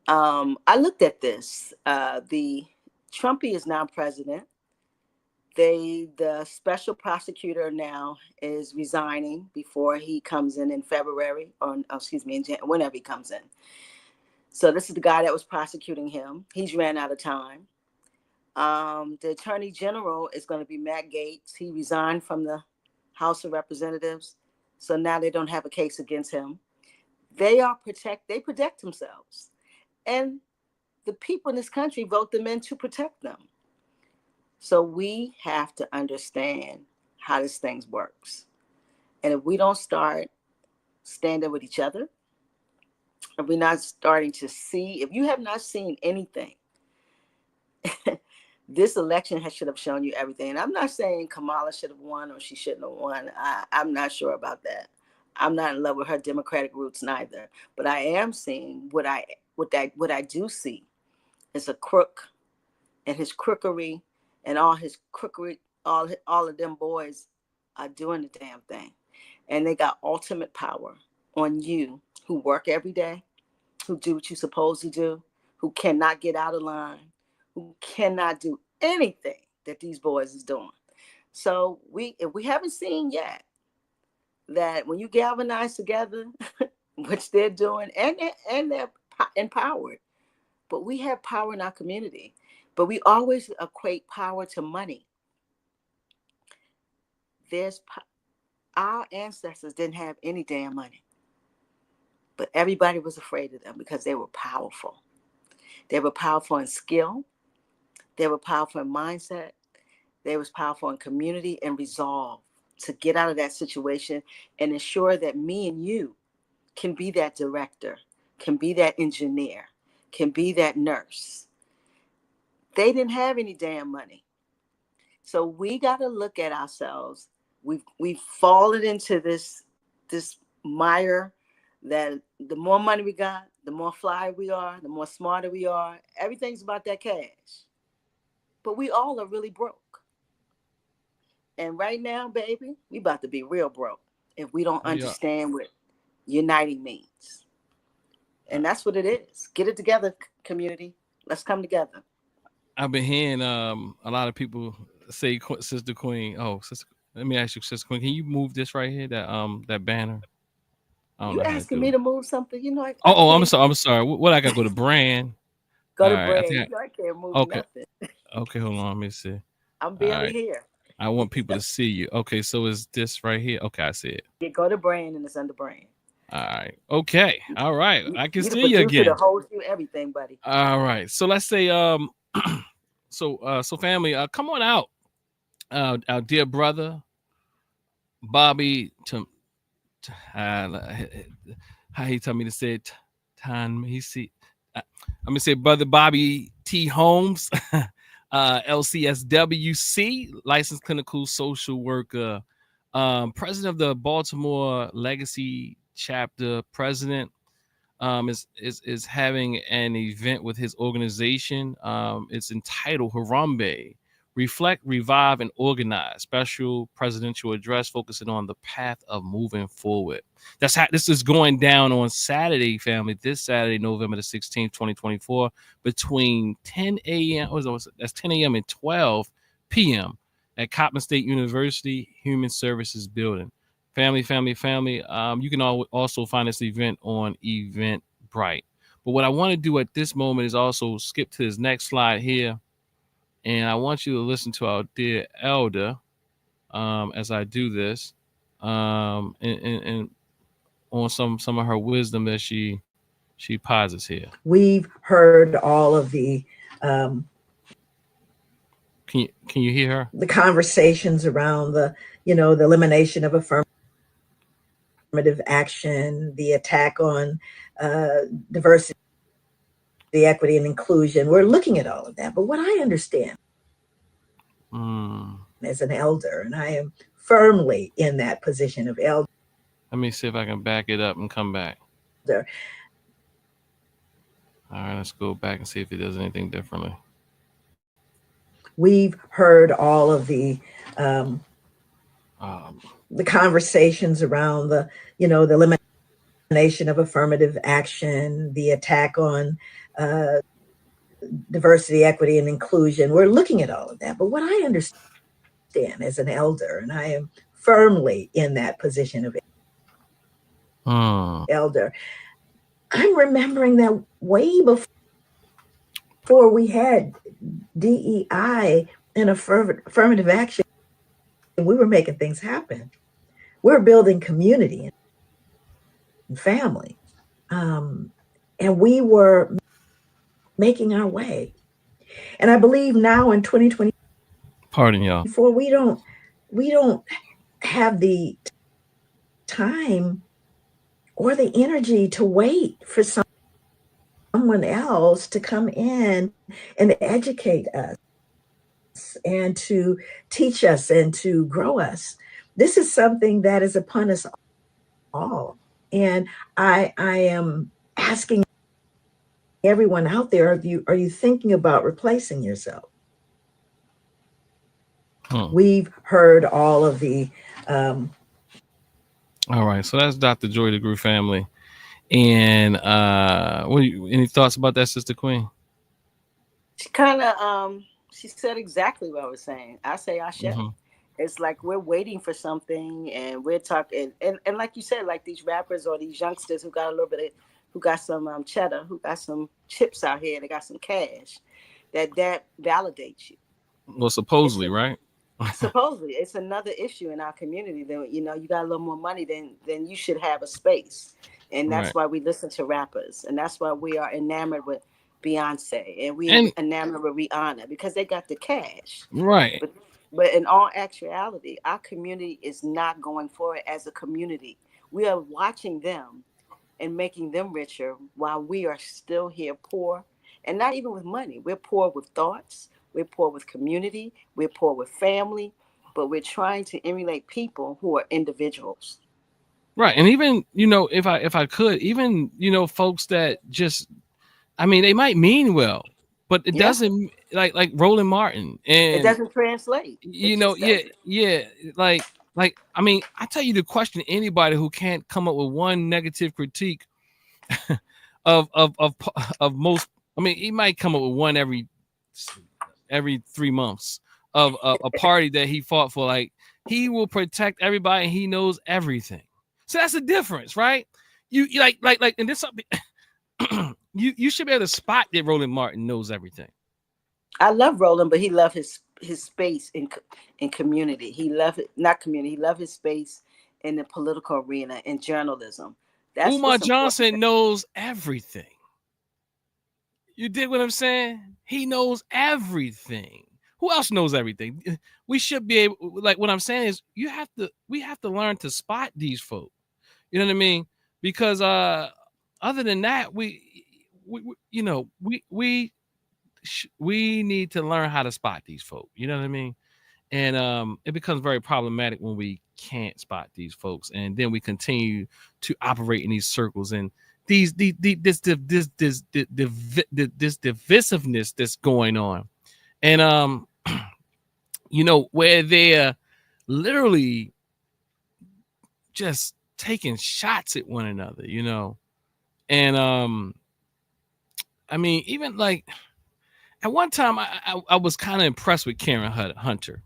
I looked at this. The Trumpy is now president. The special prosecutor now is resigning before he comes in February, or excuse me, whenever he comes in. So this is the guy that was prosecuting him. He's ran out of time. The attorney general is going to be Matt Gaetz. He resigned from the House of Representatives, so now they don't have a case against him. They protect themselves, and the people in this country vote them in to protect them. So we have to understand how this thing works. And if we don't start standing with each other, if we're not starting to see, if you have not seen anything, this election should have shown you everything. And I'm not saying Kamala should have won or she shouldn't have won. I'm not sure about that. I'm not in love with her Democratic roots neither. But I am seeing what I do see is a crook and his crookery, and all his crookery, all of them boys are doing the damn thing. And they got ultimate power on you who work every day, who do what you're supposed to do, who cannot get out of line, who cannot do anything that these boys is doing. So if we haven't seen yet that when you galvanize together, which they're doing, and they're empowered, but we have power in our community. But we always equate power to money. Our ancestors didn't have any damn money, but everybody was afraid of them because they were powerful. They were powerful in skill. They were powerful in mindset. They was powerful in community and resolve to get out of that situation and ensure that me and you can be that director, can be that engineer, can be that nurse. They didn't have any damn money. So we got to look at ourselves. We've fallen into this mire that the more money we got, the more fly we are, the more smarter we are. Everything's about that cash. But we all are really broke. And right now, baby, we about to be real broke if we don't yeah. understand what uniting means. And that's what it is. Get it together, community. Let's come together. I've been hearing a lot of people say Sister Queen. Oh, sister, let me ask you, Sister Queen, can you move this right here? That banner. I don't You know how to asking do me it. to move something? You know, I Oh, I'm can't sorry. I'm sorry. What I got to go to brand? go All to right. I bread. think You know, I can't I, move okay. nothing. Okay. Hold on. Let me see. I'm All barely right. here. I want people to see you. Okay. So is this right here? Okay. I see it. You go to brand and it's under brand. All right. Okay. All right. I can You the see you producer, the again. host, you everything, buddy. All right. So let's say so family, come on out. Our dear brother Bobby uh, how he told me to say it. Time he see. I'm gonna say brother Bobby T. Holmes, LCSWC, licensed clinical social worker, president of the Baltimore Legacy Chapter, president. Is having an event with his organization. It's entitled Harambe, Reflect, Revive, and Organize. Special presidential address focusing on the path of moving forward. That's how this is going down on Saturday, family. This Saturday, November the 16th, 2024, between 10 a.m. That's 10 a.m. and 12 p.m. at Coppin State University Human Services Building. Family. You can also find this event on Eventbrite. But what I want to do at this moment is also skip to this next slide here, and I want you to listen to our dear elder as I do this, and on some of her wisdom that she posits here. We've heard all of the Can you hear her? the conversations around the elimination of affirmative action, the attack on diversity, equity, and inclusion. We're looking at all of that. But what I understand as an elder, and I am firmly in that position of elder. Let me see if I can back it up and come back. All right, let's go back and see if it does anything differently. We've heard all of the conversations around the elimination of affirmative action, the attack on diversity, equity, and inclusion. We're looking at all of that. But what I understand as an elder, and I am firmly in that position of elder, I'm remembering that way before we had DEI and affirmative action, we were making things happen. We're building community and family. And we were making our way. And I believe now in 2024, pardon y'all, we don't have the time or the energy to wait for someone else to come in and educate us and to teach us and to grow us. This is something that is upon us all. And I am asking everyone out there, are you thinking about replacing yourself? We've heard all of the all right, so that's Dr. Joy DeGrew, family. And any thoughts about that, Sister Queen? She kind of she said exactly what I was saying. I say I should. It's like we're waiting for something, and we're talking, and like you said, like these rappers or these youngsters who got a little bit of, who got some cheddar, who got some chips out here, they got some cash, that validates you. Well, supposedly, right? Supposedly, it's another issue in our community. That you got a little more money than you should have a space, and that's why we listen to rappers, and that's why we are enamored with Beyonce, and we enamored with Rihanna because they got the cash, right? But in all actuality, our community is not going for it as a community. We are watching them and making them richer while we are still here poor, and not even with money. We're poor with thoughts. We're poor with community. We're poor with family. But we're trying to emulate people who are individuals. Right. And even, if I could, even, folks that just, I mean, they might mean well, but it doesn't, like Roland Martin, and it doesn't translate. Like I mean, I tell you to question anybody who can't come up with one negative critique of most. I mean, he might come up with one every every 3 months of a party that he fought for. Like, he will protect everybody, and he knows everything. So that's the difference, right? You like, and this something you should be able to spot that Roland Martin knows everything. I love Roland, but he loved his space in community. He loved it, not community. He loved his space in the political arena, in journalism. That's Umar what's important. Johnson knows everything. You dig what I'm saying? He knows everything. Who else knows everything? We should be able, like, what I'm saying is we have to learn to spot these folk. You know what I mean? Because other than that, we need to learn how to spot these folk. You know what I mean? And it becomes very problematic when we can't spot these folks, and then we continue to operate in these circles and this divisiveness that's going on, and where they're literally just taking shots at one another, and I mean, even like at one time, I was kind of impressed with Karen Hunter,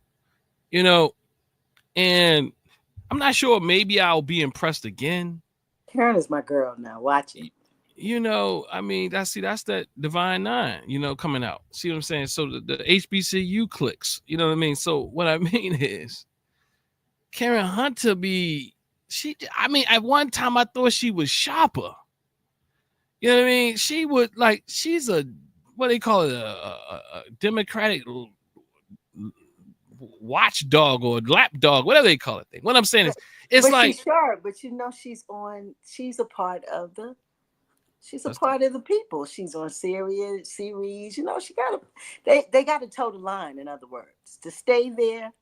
and I'm not sure. Maybe I'll be impressed again. Karen is my girl now. Watch it. I mean, that's that Divine Nine, coming out. See what I'm saying? So the HBCU clicks, you know what I mean? So what I mean is, Karen Hunter at one time I thought she was sharper. You know what I mean? She would she's a, what they call it, a Democratic watchdog or lapdog, whatever they call it. What I'm saying is, it's like she's sharp, but she's a part of the people. She's on series. She gotta, they got to toe the line. In other words, to stay there,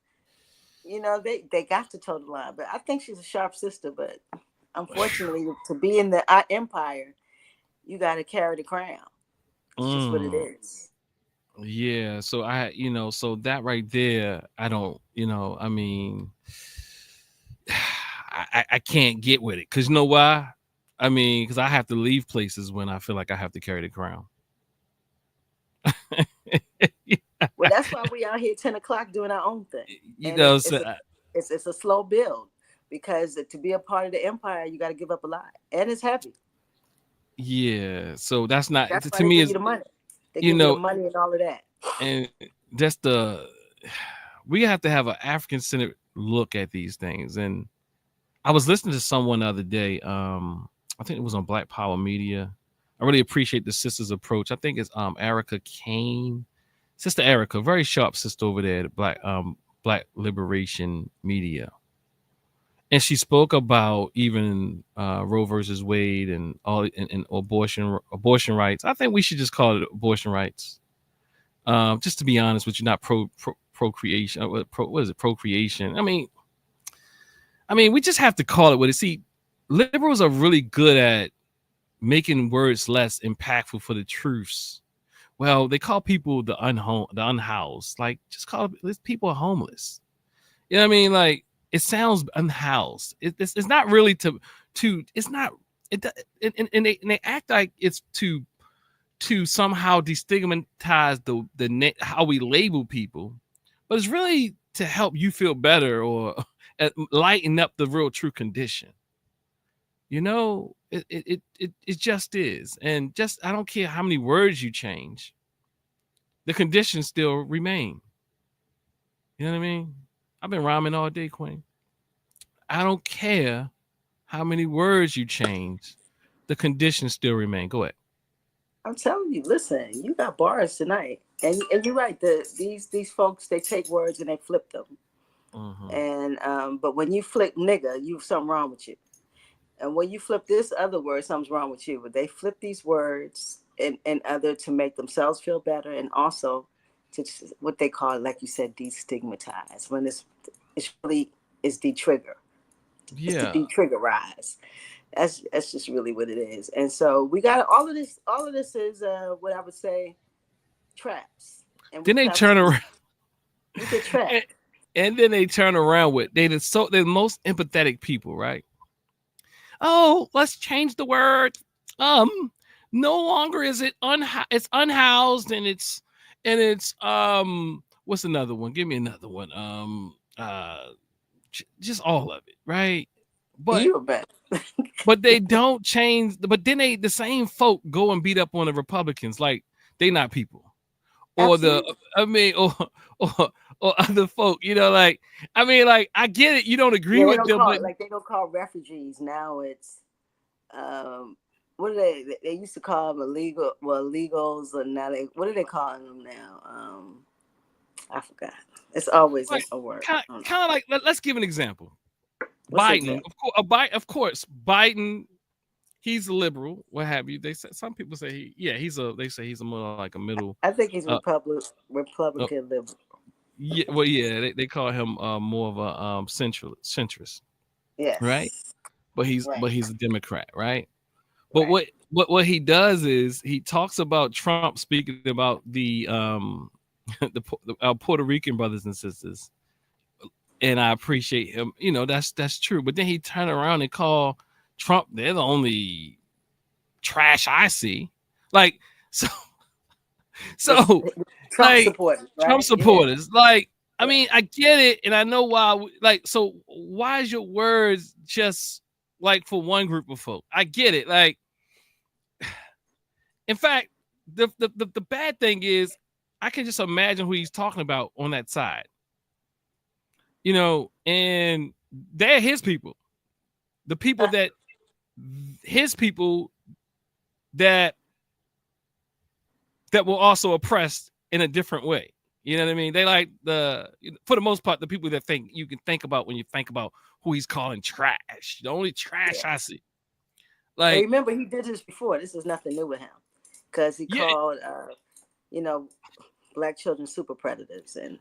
they got to toe the line. But I think she's a sharp sister. But unfortunately, to be in the empire, you got to carry the crown. It's just what it is. Yeah. So so that right there, I don't, I mean, I can't get with it, because you know why? I mean, because I have to leave places when I feel like I have to carry the crown. Yeah. Well, that's why we out here 10 o'clock doing our own thing. It's a slow build, because to be a part of the empire, you got to give up a lot, and it's heavy. Yeah. So that's not, that's to me, is the money. They give you the money and all of that. And that's we have to have an African-centered look at these things. And I was listening to someone the other day. I think it was on Black Power Media. I really appreciate the sister's approach. I think it's Erica Kane, Sister Erica, very sharp sister over there at Black Liberation Media. And she spoke about even Roe versus Wade and all and abortion rights. I think we should just call it abortion rights. Just to be honest with you, not procreation. What is it? Procreation. I mean, we just have to call it what it is. See, liberals are really good at making words less impactful for the truths. Well, they call people the unhoused. Like, just call it, people are homeless. You know what I mean? Like, it sounds unhoused. It's not really it's not. And they act like it's to somehow destigmatize the how we label people, but it's really to help you feel better or lighten up the real true condition. It just is. And just, I don't care how many words you change, the conditions still remain. You know what I mean? I've been rhyming all day, Queen. I don't care how many words you change, the conditions still remain. Go ahead. I'm telling you, listen, you got bars tonight. And you're right. These folks, they take words and they flip them. Mm-hmm. And but when you flip nigga, you something wrong with you. And when you flip this other word, something's wrong with you. But they flip these words and other to make themselves feel better, and also to what they call, like you said, destigmatize. When it's really is de-trigger. Yeah. It's to de-triggerize. That's just really what it is. And so we got all of this. All of this is what I would say traps. And then they turn around. It's a trap. And then they turn around with they're the most empathetic people, right? Oh, let's change the word. No longer is it it's unhoused, and it's and it's what's another one? Give me another one. Just all of it, right? But You bet. they don't change. But then the same folk go and beat up on the Republicans like they not people, or Absolutely. or other folk. Like I get it. You don't agree Yeah, with them, but they don't call refugees now. It's what do they used to call them illegals, or now what are they calling them now? I forgot. It's always like a word. kind of like let's give an example. What's the Biden, example? of course, Biden. He's a liberal, what have you? They say some people say they say he's a more like a middle. I think he's Uh, Republican liberal. yeah, well, yeah, they call him more of a centrist, right? Yes. Right. But he's a Democrat, right? But Right. what he does is he talks about Trump speaking about the our Puerto Rican brothers and sisters, and I appreciate him. That's true. But then he turned around and called Trump. They're the only trash I see. Like so, It's so Trump like supporters, Trump right? Yeah. supporters. Like I Yeah. mean, I get it, and I know why. Like, so why is your words just like for one group of folk? I get it. Like, in fact, the bad thing is, I can just imagine who he's talking about on that side. And they're his people, the people that his people that were also oppressed in a different way. You know what I mean? They like for the most part, the people that you can think about when you think about who he's calling trash. The only trash Yeah. I see. And Like, remember, he did this before. This is nothing new with him, because he yeah, called, you know, black children super predators, and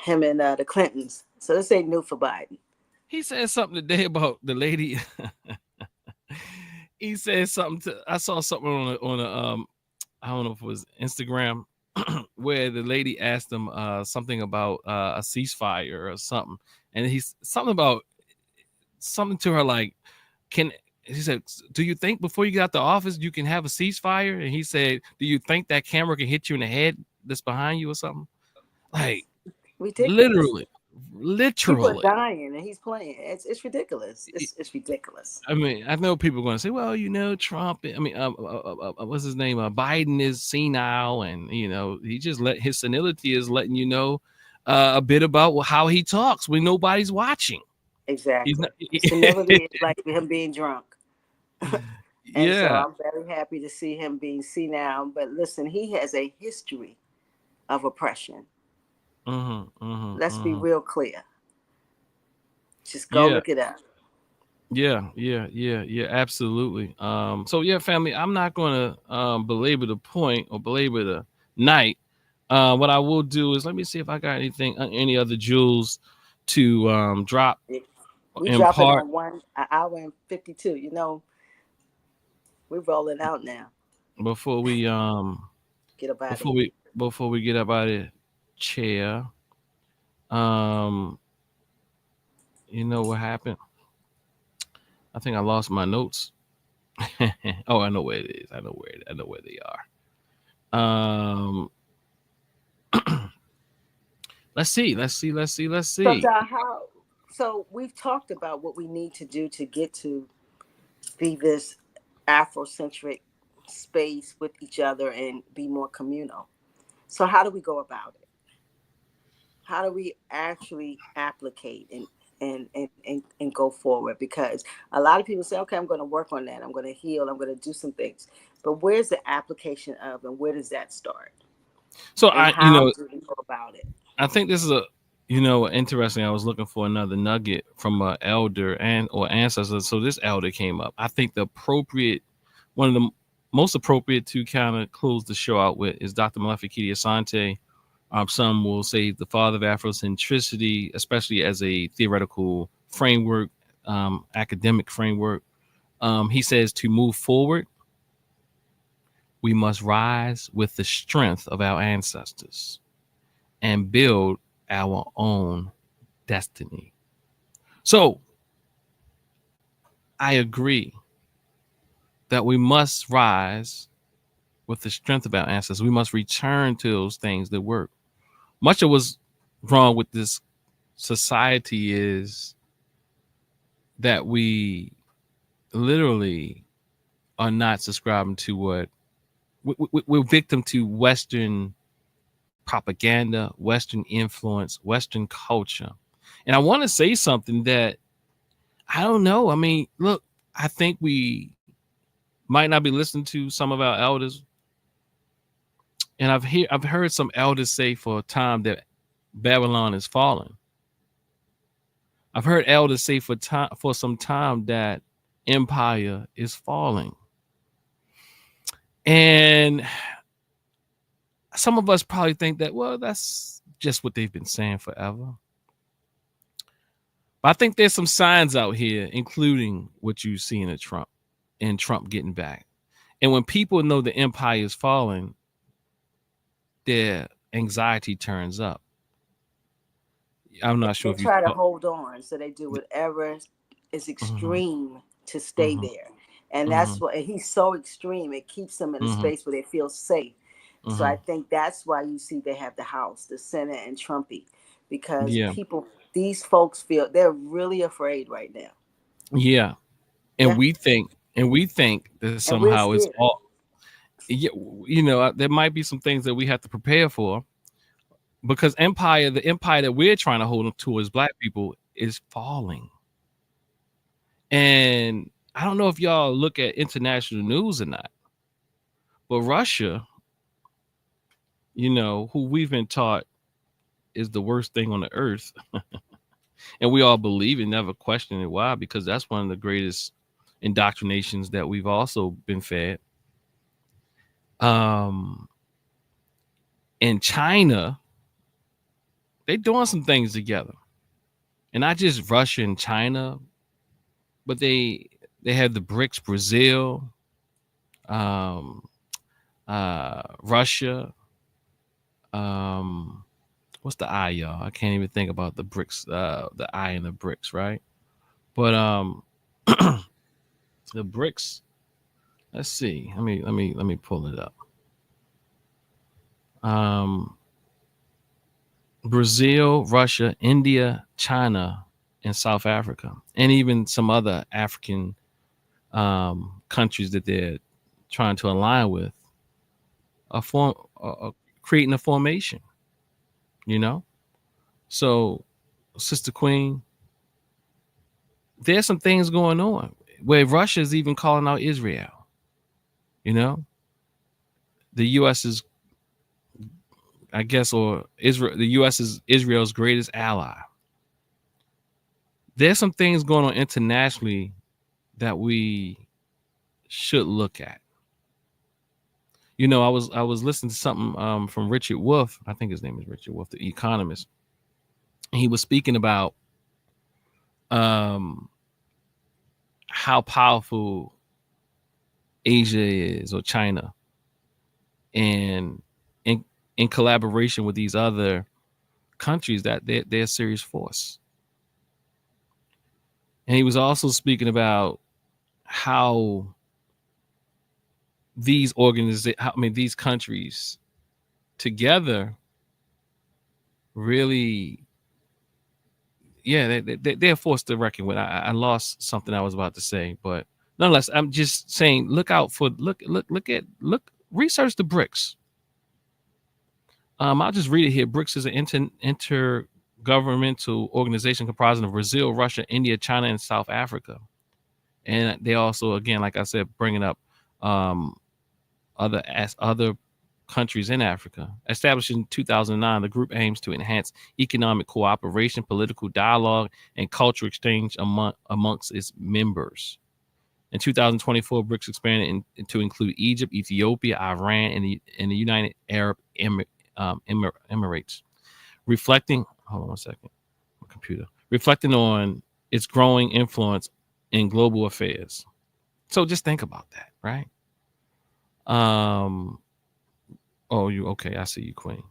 him and the Clintons. So this ain't new for Biden. he said something today about the lady. He said something I saw something on a I don't know if it was Instagram, where the lady asked him something about a ceasefire or something, and he's something to her like, "Can," he said, "Do you think before you get out the office you can have a ceasefire?" And he said, "Do you think that camera can hit you in the head that's behind you or something?" Like, Ridiculous. literally, People are literally. dying, and he's playing. It's ridiculous. It's ridiculous. I mean, I know people are going to say, "Well, Trump. I mean, what's his name? Biden is senile, and he just his senility is letting you know a bit about how he talks when nobody's watching. He's Exactly. not." Senility is like him being drunk. And so Yeah. I'm very happy to see him being senile. But listen, he has a history of oppression. Let's be real clear. Just go Yeah. look it up. Yeah. Absolutely. So yeah, family. I'm not going to belabor the point or belabor the night. What I will do is let me see if I got any other jewels to drop We in dropping part on an hour and 52. We're rolling out now. before we Get up out of here. before we get up out of the chair. Um, you know what happened? I think I lost my notes. Oh, I know where it is. I know where they are. Let's see. So, Doc, so we've talked about what we need to do to get to be this Afrocentric space with each other and be more communal. So how do we go about it? How do we actually applicate and go forward? Because a lot of people say, okay, I'm going to work on that. I'm going to heal. I'm going to do some things. But where's the application of, and where does that start? So And how do we go about it? I think this is interesting. I was looking for another nugget from an elder or ancestor. So this elder came up. I think one of the most appropriate to kind of close the show out with is Dr. Malefakiti Asante. Some will say the father of Afrocentricity, especially as a theoretical framework, academic framework. He says to move forward, we must rise with the strength of our ancestors and build our own destiny. So I agree that we must rise with the strength of our ancestors. We must return to those things that work. Much of what's wrong with this society is that we literally are not subscribing to what we're victim to Western propaganda, Western influence, Western culture. And I want to say something that I don't know. I mean, look, I think we might not be listening to some of our elders. And I've heard some elders say for a time that Babylon is falling. I've heard elders say for some time that empire is falling. And some of us probably think that, well, that's just what they've been saying forever. But I think there's some signs out here, including what you see in Trump getting back. And when people know the empire is falling, their anxiety turns up. I'm not sure They if you try to hold on, so they do whatever is extreme to stay there. And that's what, and he's so extreme, it keeps them in a space where they feel safe. So I think that's why you see they have the House, the Senate, and Trumpy, because these folks feel they're really afraid right now. Yeah. And we think that somehow it's all, there might be some things that we have to prepare for, because the empire that we're trying to hold to as Black people is falling. And I don't know if y'all look at international news or not, but Russia, who we've been taught is the worst thing on the earth, and we all believe it, never question it. Why? Because that's one of the greatest indoctrinations that we've also been fed. In China, they're doing some things together, and not just Russia and China, but they have the BRICS, Brazil, Russia. What's the I, y'all? I can't even think about the BRICS, the I in the BRICS, right? But the BRICS. Let's see. Let me pull it up. Brazil, Russia, India, China, and South Africa, and even some other African countries that they're trying to align with, creating a formation. So, Sister Queen, there's some things going on where Russia is even calling out Israel. The U.S. is, I guess, or Israel. The U.S. is Israel's greatest ally. There's some things going on internationally that we should look at. I was listening to something from Richard Wolff. I think his name is Richard Wolff, the economist. And he was speaking about how powerful Asia is, or China, and in collaboration with these other countries, that they're a serious force. And he was also speaking about how these countries together really, they're forced to reckon with. I lost something I was about to say, but nonetheless, I'm just saying, look research the BRICS. I'll just read it here. BRICS is an intergovernmental organization comprising of Brazil, Russia, India, China, and South Africa. And they also, again, like I said, bringing up other countries in Africa. Established in 2009, the group aims to enhance economic cooperation, political dialogue, and cultural exchange amongst its members. In 2024, BRICS expanded to include Egypt, Ethiopia, Iran, and the United Arab Emirates, reflecting on its growing influence in global affairs. So just think about that, right? Okay, I see you, Queen.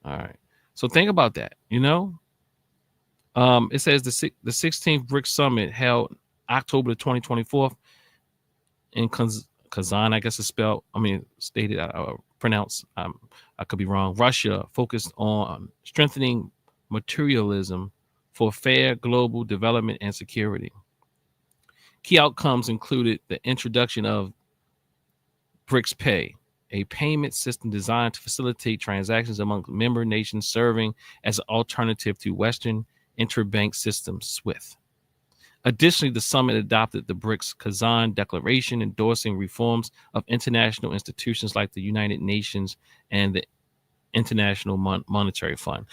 All right. So think about that, It says the 16th BRICS Summit held October 2024 in Kazan, I guess it's spelled. I mean, stated, pronounced. I could be wrong. Russia focused on strengthening materialism for fair global development and security. Key outcomes included the introduction of BRICS Pay, a payment system designed to facilitate transactions among member nations, serving as an alternative to Western interbank system SWIFT. Additionally, the summit adopted the BRICS Kazan Declaration, endorsing reforms of international institutions like the United Nations and the International Monetary Fund.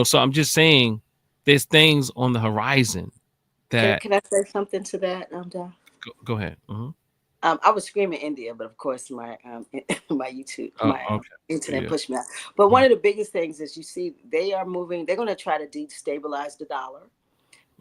So I'm just saying there's things on the horizon that. Can I say something to that, Go ahead. Mm-hmm. I was screaming India, but of course my my YouTube, my internet pushed me out. But one of the biggest things is, you see, they're going to try to destabilize the dollar.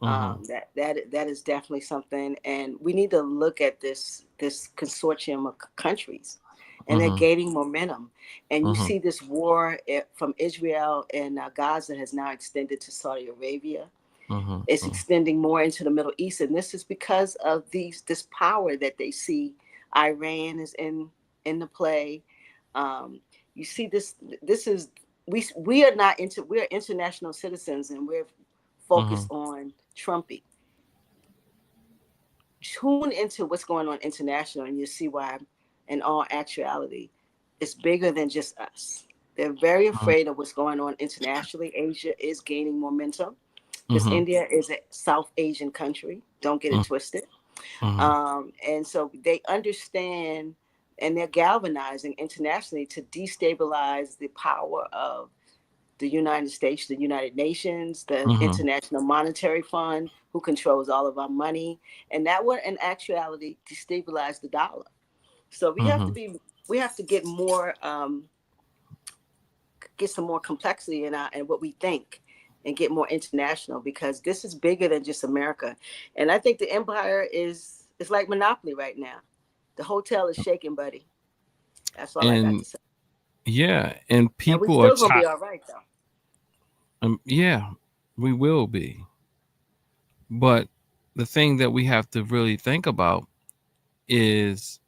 That is definitely something, and we need to look at this consortium of countries, and they're gaining momentum. And you see this war from Israel and Gaza has now extended to Saudi Arabia. It's extending more into the Middle East, and this is because of this power that they see. Iran is in the play. You see this is we are international citizens, and we're focused on Trumpy. Tune into what's going on international, and you see why, in all actuality, it's bigger than just us. They're very afraid of what's going on internationally. Asia is gaining momentum, because India is a South Asian country. Don't get it twisted. And so they understand, and they're galvanizing internationally to destabilize the power of the United States, the United Nations, the International Monetary Fund, who controls all of our money. And that would, in actuality, destabilize the dollar. So we have to get more, get some more complexity in what we think, and get more international, because this is bigger than just America. And I think the empire it's like Monopoly right now. The hotel is shaking, buddy. That's all I got to say. Yeah, and people and we still gonna be all right, though. Yeah, we will be. But the thing that we have to really think about is,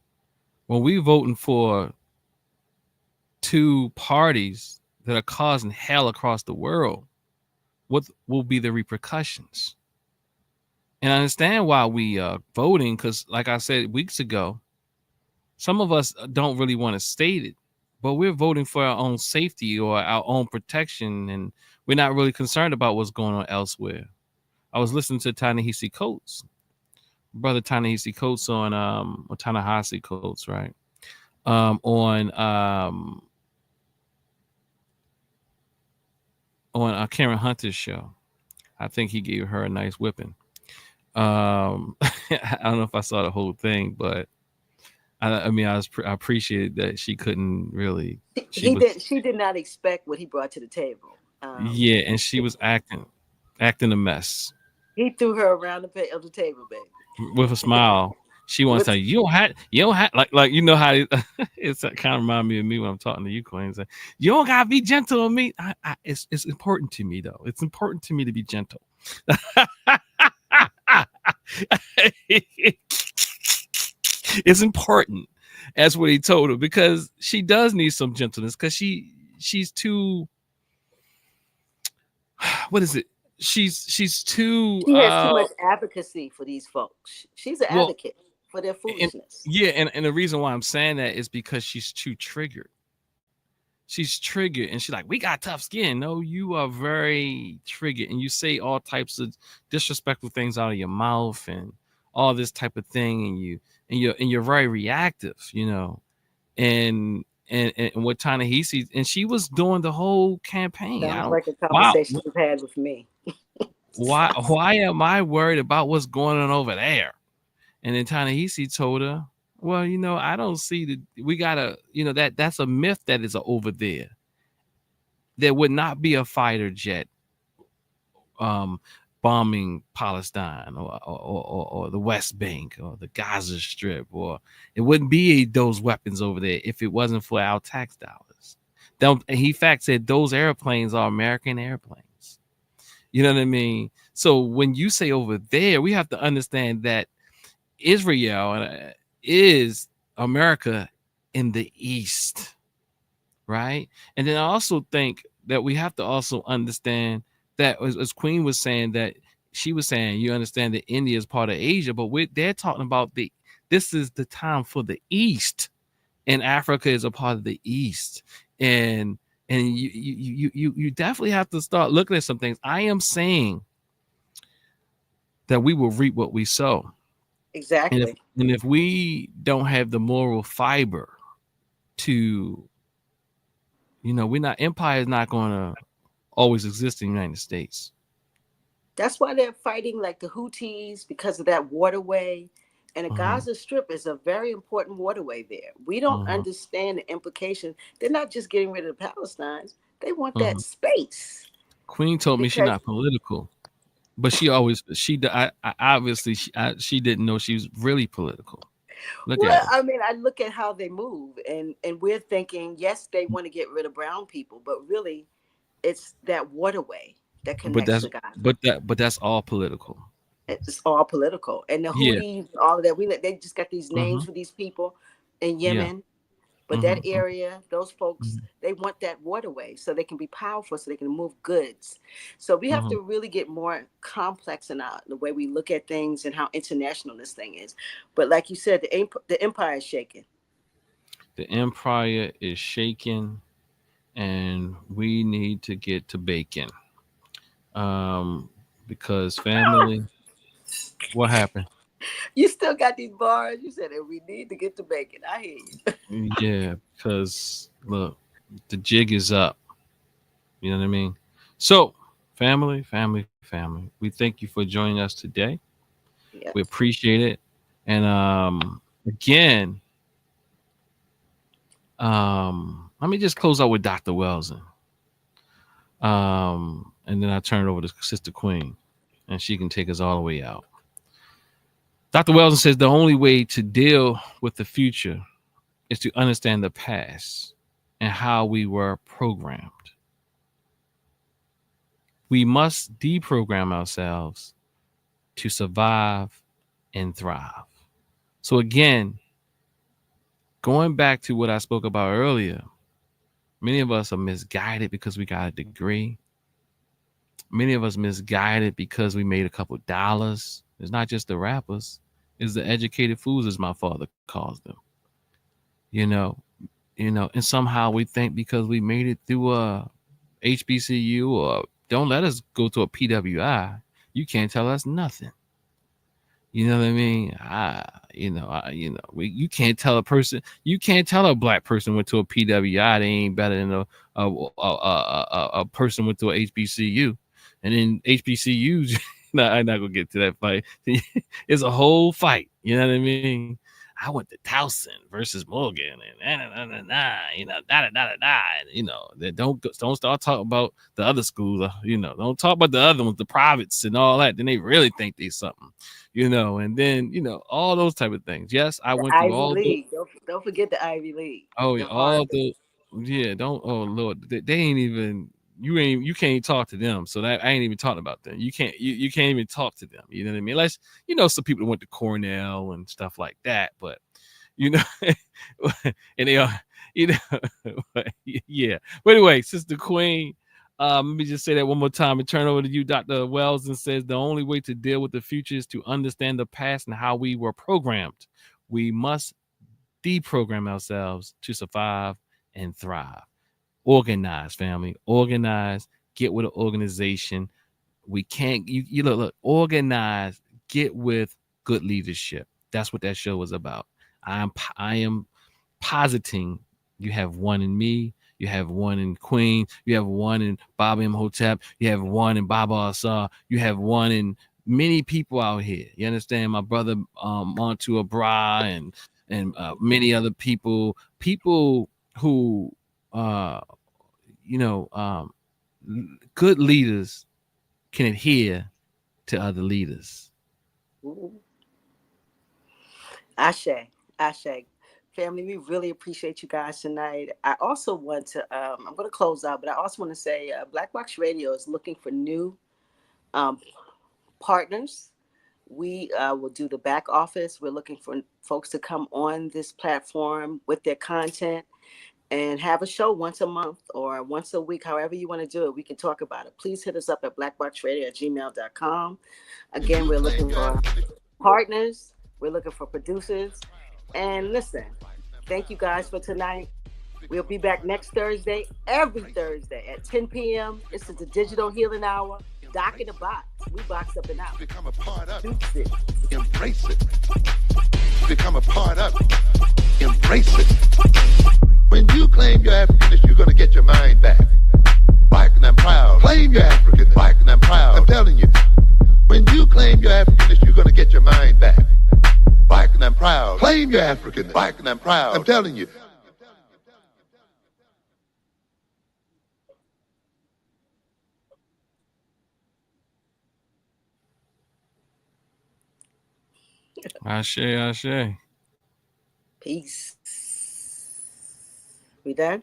when we voting for two parties that are causing hell across the world, what will be the repercussions? And I understand why we are voting, because, like I said weeks ago, some of us don't really want to state it, but we're voting for our own safety or our own protection, and we're not really concerned about what's going on elsewhere. I was listening to Ta-Nehisi Coates, brother Ta-Nehisi Coates on or Ta-Nehisi Coates, right? On Karen Hunter's show. I think he gave her a nice whipping. I don't know if I saw the whole thing, but I appreciated that she couldn't really. She did not expect what he brought to the table. Yeah, and she was acting a mess. He threw her around the table, baby, with a smile. She wants to say, you don't have like you know how it's kind of remind me of me when I'm talking to you, Queen. Like, you don't gotta be gentle with me. It's important to me, though. It's important to me to be gentle. It's important. That's what he told her, because she does need some gentleness, because she's too. What is it? She's too. She has too much advocacy for these folks. She's an advocate for their foolishness. And the reason why I'm saying that is because she's too triggered. She's triggered, and she's like, "We got tough skin." No, you are very triggered, and you say all types of disrespectful things out of your mouth and all this type of thing, and you're very reactive, and what Ta-Nehisi, and she was doing the whole campaign. Sounds like a conversation you've had with me. Why am I worried about what's going on over there? And then Ta-Nehisi told her, well, I don't see we gotta, that's a myth that is over there. There would not be a fighter jet bombing Palestine or the West Bank or the Gaza Strip, or it wouldn't be those weapons over there if it wasn't for our tax dollars. He in fact said those airplanes are American airplanes. You know what I mean? So when you say over there, we have to understand that Israel is America in the East, right? And then I also think that we have to also understand that, as Queen was saying, that she was saying, you understand that India is part of Asia, but they're talking about this is the time for the East, and Africa is a part of the East, and you definitely have to start looking at some things. I am saying that we will reap what we sow. Exactly. And if we don't have the moral fiber to, we're not, empire is not going to always exist in the United States. That's why they're fighting like the Houthis because of that waterway. And the Uh-huh, Gaza Strip is a very important waterway there. We don't uh-huh, understand the implication. They're not just getting rid of the Palestinians, they want that uh-huh. space Queen told me she's because, not political, but I obviously she didn't know she was really political. Look at well, her. I mean, I look at how they move and we're thinking, yes, they want to get rid of brown people, but really it's that waterway that But connects that's to Gaza. but that's all political. It's all political. And the Yeah. Houthis, all of that, they just got these names Uh-huh. for these people in Yeah. Yemen. But that Uh-huh. area, those folks, Uh-huh. they want that waterway so they can be powerful, so they can move goods. So we have Uh-huh. to really get more complex in the way we look at things and how international this thing is. But like you said, the empire is shaking. The empire is shaking, and we need to get to bacon. Um, because family, what happened? You still got these bars. You said that we need to get to bacon. I hear you. Yeah, because look, the jig is up. You know what I mean? So, family, we thank you for joining us today. We Yes. appreciate it. And again, let me just close out with Dr. Wells, and then I turn it over to Sister Queen, and she can take us all the way out. Dr. Weldon says the only way to deal with the future is to understand the past and how we were programmed. We must deprogram ourselves to survive and thrive. So, again, going back to what I spoke about earlier, many of us are misguided because we got a degree. Many of us misguided because we made a couple dollars. It's not just the rappers, it's the educated fools, as my father calls them. You know, and somehow we think because we made it through a HBCU, or don't let us go to a PWI, you can't tell us nothing. You know what I mean? You can't tell a person, you can't tell a black person went to a PWI, they ain't better than a person went to a HBCU, and then HBCUs. No, I'm not gonna get to that fight. It's a whole fight. You know what I mean? I went to Towson versus Morgan, and and they don't start talking about the other schools. Don't talk about the other ones, the privates and all that. Then they really think they something. And then all those type of things. Yes, I The went through Ivy all the League. Don't forget the Ivy League. oh The all Harvard. the yeah. Don't oh Lord, they ain't even you can't even talk to them. So that I ain't even talking about them. You can't even talk to them. You know what I mean? Unless some people went to Cornell and stuff like that, but you know, and they are you know, yeah. But anyway, Sister Queen. Let me just say that one more time and turn over to you, Dr. Wells, and says the only way to deal with the future is to understand the past and how we were programmed. We must deprogram ourselves to survive and thrive. Organize, family. Organize. Get with an organization. We can't. You look. Organize. Get with good leadership. That's what that show was about. I am positing you have one in me, you have one in Queen, you have one in Baba Imhotep, you have one in Baba Asar, you have one in many people out here. You understand? My brother Montu Abra and many other people who uh you know um good leaders can adhere to other leaders. Ooh. Ashe. Ashe. Family, we really appreciate you guys tonight. I also want to, I'm going to close out, but I also want to say Black Box Radio is looking for new um, partners. We will do the back office. We're looking for folks to come on this platform with their content and have a show once a month or once a week, however you want to do it. We can talk about it. Please hit us up at blackboxradio@gmail.com. Again, we're looking for partners. We're looking for producers. And listen, thank you guys for tonight. We'll be back next Thursday, every Thursday at 10 p.m. This is the Digital Healing Hour. Doc in the Box. We box up and out. Become a part of Deuce it. Embrace it. Become a part of Embrace it. When you claim your Africanness, you're going to get your mind back. Black and I'm proud. Claim your African. Black and I'm proud. I'm telling you. When you claim your Africanness, you're going to get your mind back. Black and I'm proud. Claim your African. Black and I'm proud. I'm telling you. Ashe. Peace. We done?